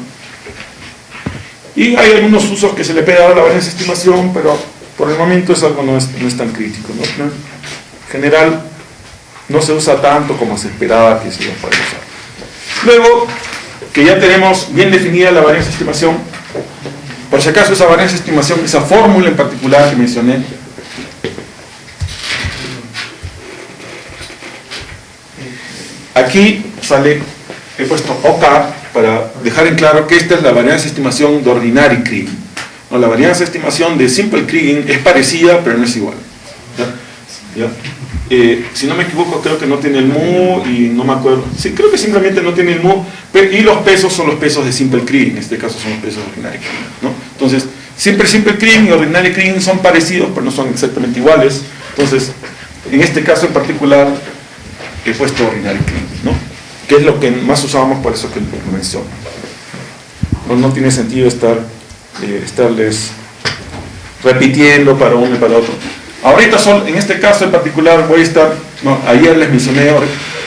[SPEAKER 1] Y hay algunos usos que se le puede dar a la varianza de estimación, pero por el momento es algo no es tan crítico, ¿no? En general no se usa tanto como se esperaba que se iba a poder usar. Luego, que ya tenemos bien definida la varianza de estimación, por si acaso esa varianza de estimación, esa fórmula en particular que mencioné, aquí sale, he puesto OK para dejar en claro que esta es la varianza de estimación de Ordinary Kriging, ¿no? La varianza de estimación de Simple Kriging es parecida, pero no es igual, ¿ya? Si no me equivoco, creo que no tiene el mu y no me acuerdo. Sí, creo que simplemente no tiene el mu, y los pesos son los pesos de Simple Kriging, en este caso son los pesos de Ordinary Kriging, ¿no? Entonces, Simple Kriging y Ordinary Kriging son parecidos, pero no son exactamente iguales. Entonces, en este caso en particular, he puesto Ordinary Kriging, ¿no? Que es lo que más usábamos, por eso que lo menciono. No tiene sentido estarles repitiendo para uno y para otro. Ahorita en este caso en particular voy a estar, ayer les mencioné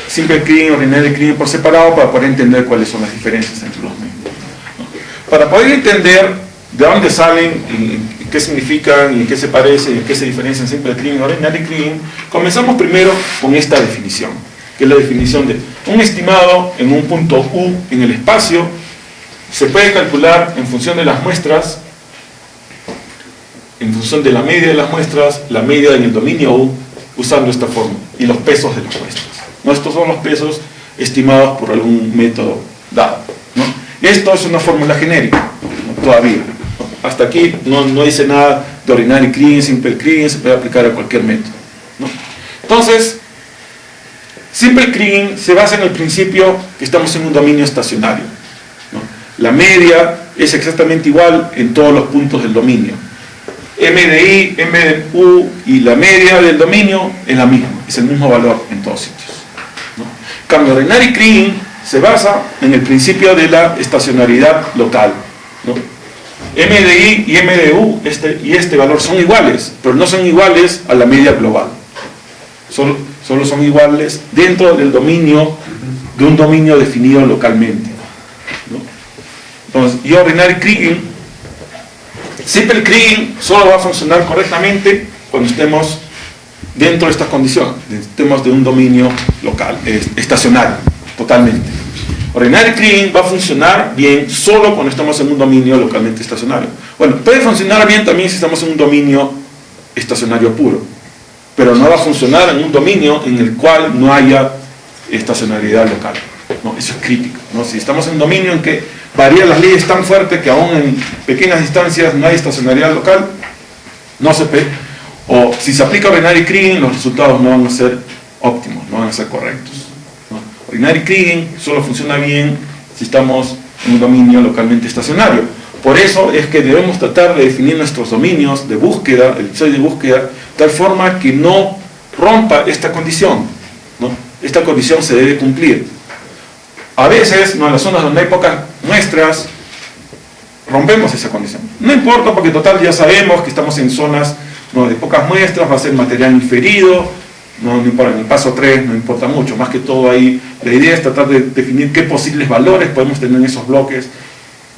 [SPEAKER 1] Simple Kriging, Ordinary Kriging por separado para poder entender cuáles son las diferencias entre los mismos, ¿no? Para poder entender de dónde salen, y qué significan, y en qué se parecen, y en qué se diferencian Simple Kriging y Ordinary Kriging, comenzamos primero con esta definición, que es la definición de un estimado en un punto U en el espacio, se puede calcular en función de las muestras, en función de la media de las muestras, la media en el dominio U, usando esta fórmula, y los pesos de las muestras, ¿no? Estos son los pesos estimados por algún método dado, ¿no? Esto es una fórmula genérica, ¿no? Todavía, ¿no? Hasta aquí no dice nada de ordinary kriging, simple kriging, se puede aplicar a cualquier método, ¿no? Entonces, simple kriging se basa en el principio que estamos en un dominio estacionario, ¿no? La media es exactamente igual en todos los puntos del dominio. M de I, M de U y la media del dominio es la misma, es el mismo valor en todos sitios, ¿no? En cambio, ordinary kriging se basa en el principio de la estacionariedad local, ¿no? M de I y M de U y este valor son iguales, pero no son iguales a la media global. Solo son iguales dentro del dominio, de un dominio definido localmente, ¿no? Entonces, y ordinary kriging, simple kriging solo va a funcionar correctamente cuando estemos dentro de estas condiciones, estemos de un dominio local, estacionario, totalmente. Ordinary kriging va a funcionar bien solo cuando estamos en un dominio localmente estacionario. Bueno, puede funcionar bien también si estamos en un dominio estacionario puro, pero no va a funcionar en un dominio en el cual no haya estacionalidad local, ¿no? Eso es crítico, ¿no? Si estamos en un dominio en que varían las leyes tan fuerte que aún en pequeñas distancias no hay estacionalidad local, no se puede, o si se aplica ordinary kriging, los resultados no van a ser óptimos, no van a ser correctos, ¿no? Ordinary kriging solo funciona bien si estamos en un dominio localmente estacionario. Por eso es que debemos tratar de definir nuestros dominios de búsqueda, el episodio de búsqueda, de tal forma que no rompa esta condición, ¿no? Esta condición se debe cumplir. A veces, ¿no?, en las zonas donde hay pocas muestras, rompemos esa condición. No importa, porque total ya sabemos que estamos en zonas, ¿no?, de pocas muestras, va a ser material inferido, no importa, en el paso 3 no importa mucho, más que todo ahí la idea es tratar de definir qué posibles valores podemos tener en esos bloques.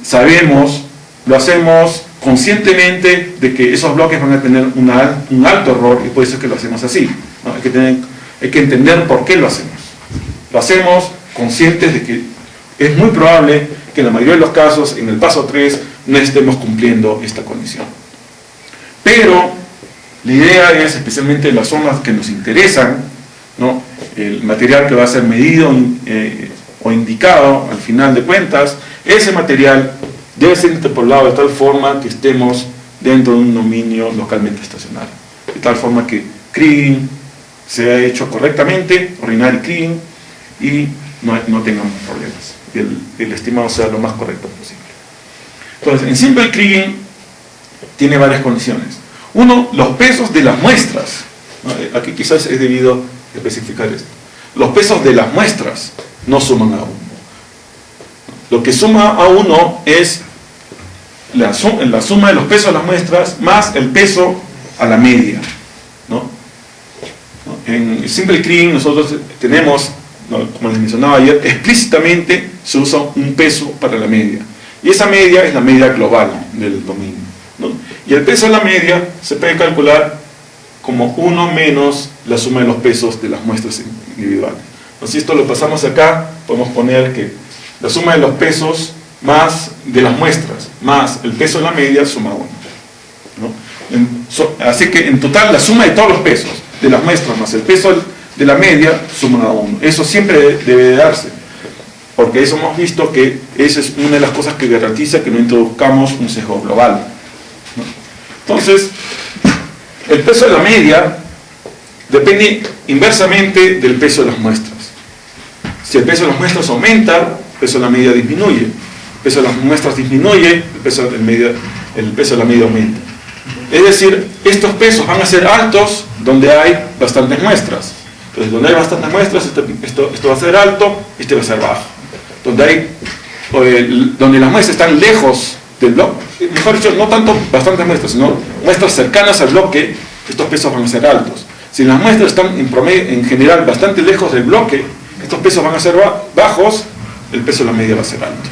[SPEAKER 1] Sabemos, lo hacemos conscientemente de que esos bloques van a tener un alto error, y por eso es que lo hacemos así, ¿no? Hay que entender por qué lo hacemos. Lo hacemos conscientes de que es muy probable que en la mayoría de los casos, en el paso 3, no estemos cumpliendo esta condición. Pero la idea es, especialmente en las zonas que nos interesan, ¿no?, el material que va a ser medido o indicado al final de cuentas, ese material debe ser interpolado de tal forma que estemos dentro de un dominio localmente estacionario, de tal forma que kriging sea hecho correctamente, ordinary kriging, y no tengamos problemas, y el estimado sea lo más correcto posible. Entonces, en simple kriging tiene varias condiciones. Uno, los pesos de las muestras, ¿no? Aquí quizás es debido especificar esto. Los pesos de las muestras no suman a 1. Lo que suma a 1 es la suma de los pesos de las muestras más el peso a la media, ¿no? En simple kriging nosotros tenemos, ¿no?, como les mencionaba ayer, explícitamente se usa un peso para la media, y esa media es la media global del dominio, ¿no? Y el peso de la media se puede calcular como 1 menos la suma de los pesos de las muestras individuales. Entonces, si esto lo pasamos acá, podemos poner que la suma de los pesos más de las muestras más el peso de la media suma 1, ¿no? Así que en total la suma de todos los pesos de las muestras más el peso de la media suma a 1. Eso siempre debe de darse, porque eso hemos visto que esa es una de las cosas que garantiza que no introduzcamos un sesgo global, ¿no? Entonces, el peso de la media depende inversamente del peso de las muestras. Si el peso de las muestras aumenta, el peso de la media disminuye. El peso de las muestras disminuye, el peso de la media aumenta. Es decir, estos pesos van a ser altos donde hay bastantes muestras. Entonces, donde hay bastantes muestras, esto va a ser alto, este va a ser bajo. Donde las muestras están lejos del bloque, mejor dicho, no tanto bastantes muestras, sino muestras cercanas al bloque, estos pesos van a ser altos. Si las muestras están en general bastante lejos del bloque, estos pesos van a ser bajos, el peso de la media va a ser alto.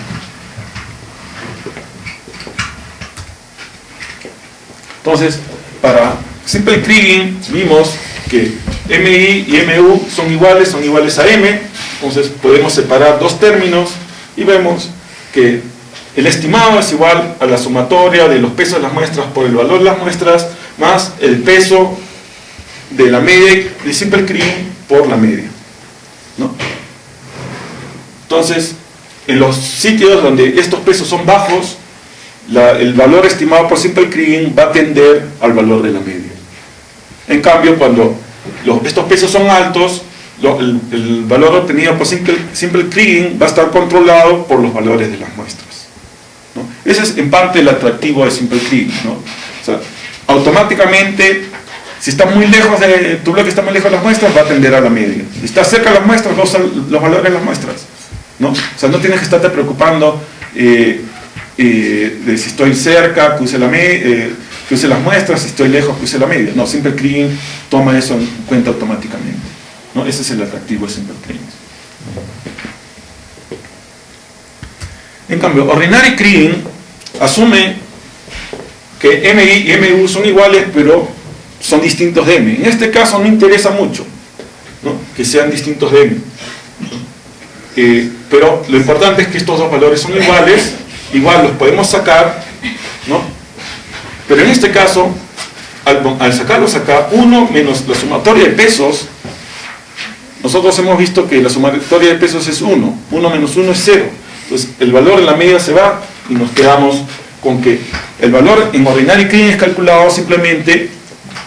[SPEAKER 1] Entonces, para simple kriging vimos que MI y MU son iguales a M, entonces podemos separar dos términos y vemos que el estimado es igual a la sumatoria de los pesos de las muestras por el valor de las muestras más el peso de la media de simple kriging por la media, ¿no? Entonces, en los sitios donde estos pesos son bajos, el valor estimado por simple kriging va a tender al valor de la media. En cambio, cuando estos pesos son altos, el valor obtenido por simple kriging va a estar controlado por los valores de las muestras, ¿no? Ese es en parte el atractivo de simple kriging, ¿no? O sea, automáticamente, si está muy lejos tu bloque está muy lejos de las muestras, va a tender a la media. Si está cerca de las muestras, va a usar los valores de las muestras, ¿no? O sea, no tienes que estarte preocupando de si estoy cerca, que use las muestras, si estoy lejos, que use la media. No, simple kriging toma eso en cuenta automáticamente, ¿no? Ese es el atractivo de simple kriging. En cambio, ordinary kriging asume que MI y MU son iguales, pero son distintos de M. En este caso no interesa mucho, ¿no?, que sean distintos de M. Pero lo importante es que estos dos valores son iguales, igual los podemos sacar, ¿no? Pero en este caso, al sacarlos acá, 1 menos la sumatoria de pesos, nosotros hemos visto que la sumatoria de pesos es 1, 1 menos 1 es 0. Entonces el valor en la media se va y nos quedamos con que el valor en ordinary kriging es calculado simplemente,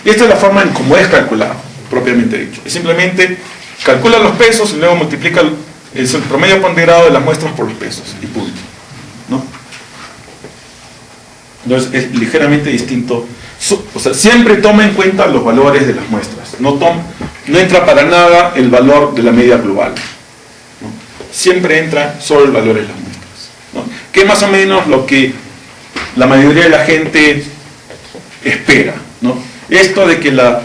[SPEAKER 1] esta es la forma en cómo es calculado, propiamente dicho. Es simplemente calcula los pesos y luego multiplica el promedio ponderado de las muestras por los pesos y punto, ¿no? Entonces es ligeramente distinto. O sea, siempre toma en cuenta los valores de las muestras. No entra para nada el valor de la media global, ¿no? Siempre entra solo el valor de las muestras, ¿no? Que es más o menos lo que la mayoría de la gente espera, ¿no? Esto de que lo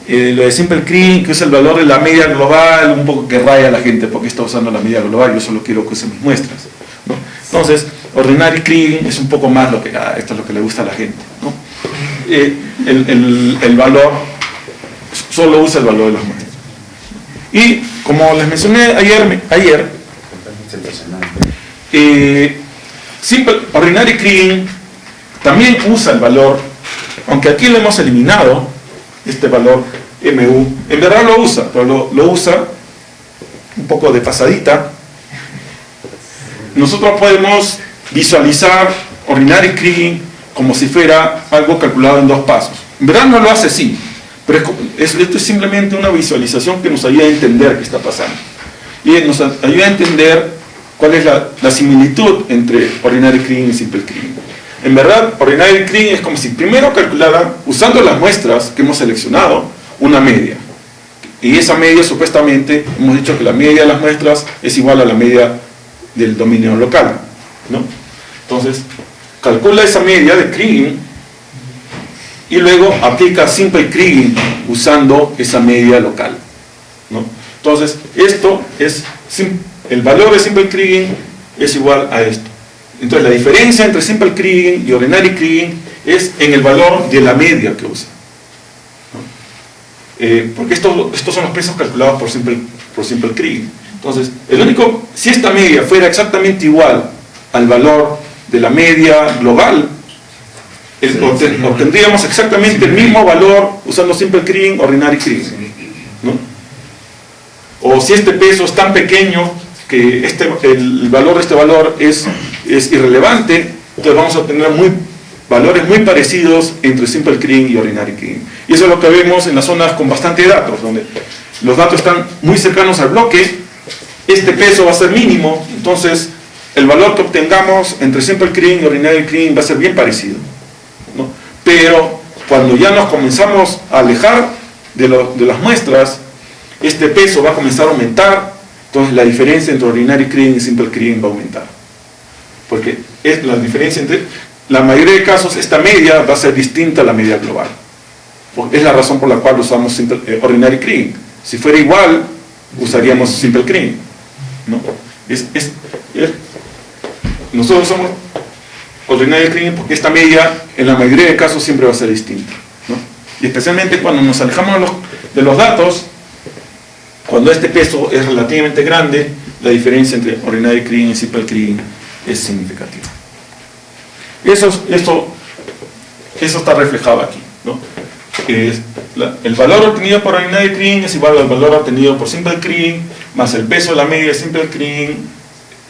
[SPEAKER 1] de simple kriging, que usa el valor de la media global, un poco que raya a la gente porque está usando la media global, yo solo quiero que use mis muestras, ¿no? Entonces, ordinary kriging es un poco más lo que, esto es lo que le gusta a la gente, ¿no? El valor, solo usa el valor de las muestras. Y como les mencioné ayer, ordinary kriging también usa el valor, aunque aquí lo hemos eliminado, este valor MU, en verdad lo usa, pero lo usa un poco de pasadita. Nosotros podemos visualizar ordinary kriging como si fuera algo calculado en 2 pasos. En verdad no lo hace así, pero esto es simplemente una visualización que nos ayuda a entender qué está pasando. Y nos ayuda a entender cuál es la similitud entre ordinary kriging y simple kriging. En verdad, ordinary kriging es como si primero calculara, usando las muestras que hemos seleccionado, una media. Y esa media, supuestamente, hemos dicho que la media de las muestras es igual a la media del dominio local, ¿no? Entonces, calcula esa media de kriging y luego aplica simple kriging usando esa media local, ¿no? Entonces, el valor de simple kriging es igual a esto. Entonces la diferencia entre simple kriging y ordinary kriging es en el valor de la media que usa, ¿no? Porque estos son los pesos calculados por simple kriging. Entonces, si esta media fuera exactamente igual al valor de la media global, obtendríamos exactamente el mismo valor usando simple kriging, ordinary kriging, ¿no? O si este peso es tan pequeño que el valor de este valor es irrelevante, entonces vamos a obtener valores muy parecidos entre simple kriging y ordinary kriging. Y eso es lo que vemos en las zonas con bastante datos, donde los datos están muy cercanos al bloque, este peso va a ser mínimo, entonces el valor que obtengamos entre simple kriging y ordinary kriging va a ser bien parecido, ¿no? Pero cuando ya nos comenzamos a alejar de las muestras, este peso va a comenzar a aumentar. Entonces la diferencia entre ordinary kriging y simple kriging va a aumentar. Porque es la diferencia entre, la mayoría de casos, esta media va a ser distinta a la media global. Es la razón por la cual usamos ordinary kriging. Si fuera igual, usaríamos simple kriging, ¿no? Nosotros usamos ordinary kriging porque esta media, en la mayoría de casos, siempre va a ser distinta, ¿no? Y especialmente cuando nos alejamos de los datos, cuando este peso es relativamente grande, la diferencia entre ordinary kriging y simple kriging es significativa. Eso está reflejado aquí, ¿no? El valor obtenido por ordinary kriging es igual al valor obtenido por simple kriging más el peso de la media de simple kriging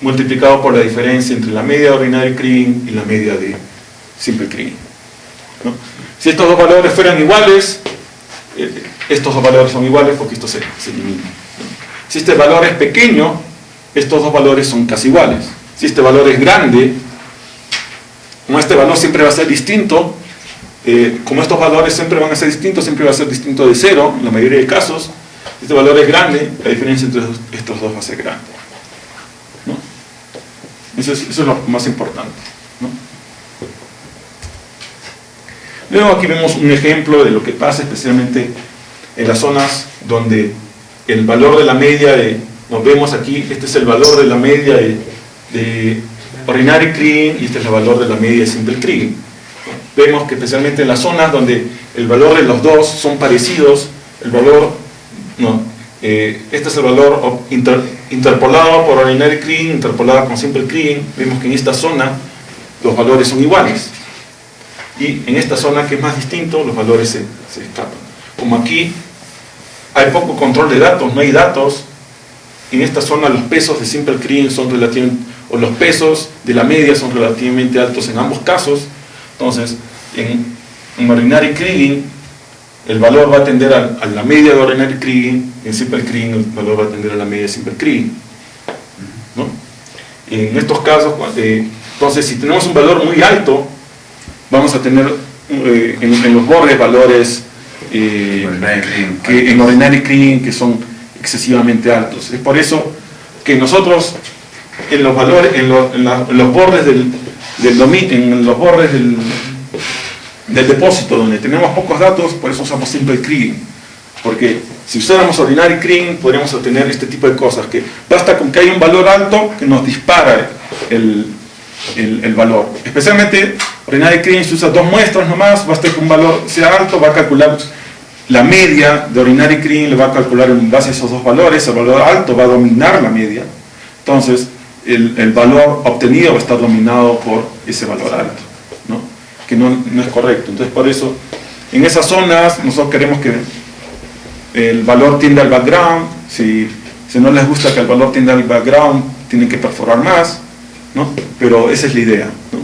[SPEAKER 1] multiplicado por la diferencia entre la media de ordinary kriging y la media de simple kriging, ¿no? Si estos dos valores fueran iguales, estos dos valores son iguales porque esto se elimina, ¿no? Si este valor es pequeño, estos dos valores son casi iguales. Si este valor es grande, como este valor siempre va a ser distinto, como estos valores siempre van a ser distintos, siempre va a ser distinto de 0 en la mayoría de casos. Si este valor es grande, la diferencia entre estos dos va a ser grande, ¿no? Eso es lo más importante, ¿no? Luego aquí vemos un ejemplo de lo que pasa especialmente en las zonas donde el valor de la media nos vemos aquí, este es el valor de la media de ordinary kriging y este es el valor de la media de simple kriging. Vemos que especialmente en las zonas donde el valor de los dos son parecidos, el valor, este es el valor interpolado por ordinary kriging, interpolado con simple kriging. Vemos que en esta zona los valores son iguales. Y en esta zona que es más distinto, los valores se escapan. Como aquí hay poco control de datos, no hay datos, en esta zona los pesos de simple kriging son relativamente, o los pesos de la media son relativamente altos en ambos casos. Entonces, en ordinary kriging, el valor va a tender a la media de ordinary kriging, en simple kriging el valor va a tender a la media de simple kriging, ¿no? En estos casos, entonces, si tenemos un valor muy alto, vamos a tener en los bordes valores en ordinary kriging que son excesivamente altos. Es por eso que nosotros en los valores, en los bordes en los bordes del depósito donde tenemos pocos datos, por eso usamos simple kriging, porque si usáramos ordinary kriging podríamos obtener este tipo de cosas, que basta con que haya un valor alto que nos dispara el valor. Especialmente ordinary kriging se usa dos muestras nomás, basta que un valor sea alto, va a calcular la media de ordinary kriging, le va a calcular en base a esos dos valores, el valor alto va a dominar la media, entonces el valor obtenido va a estar dominado por ese valor alto, ¿no? Que no es correcto. Entonces por eso en esas zonas nosotros queremos que el valor tienda al background. Si no les gusta que el valor tienda al background, tienen que perforar más, ¿no? Pero esa es la idea, ¿no?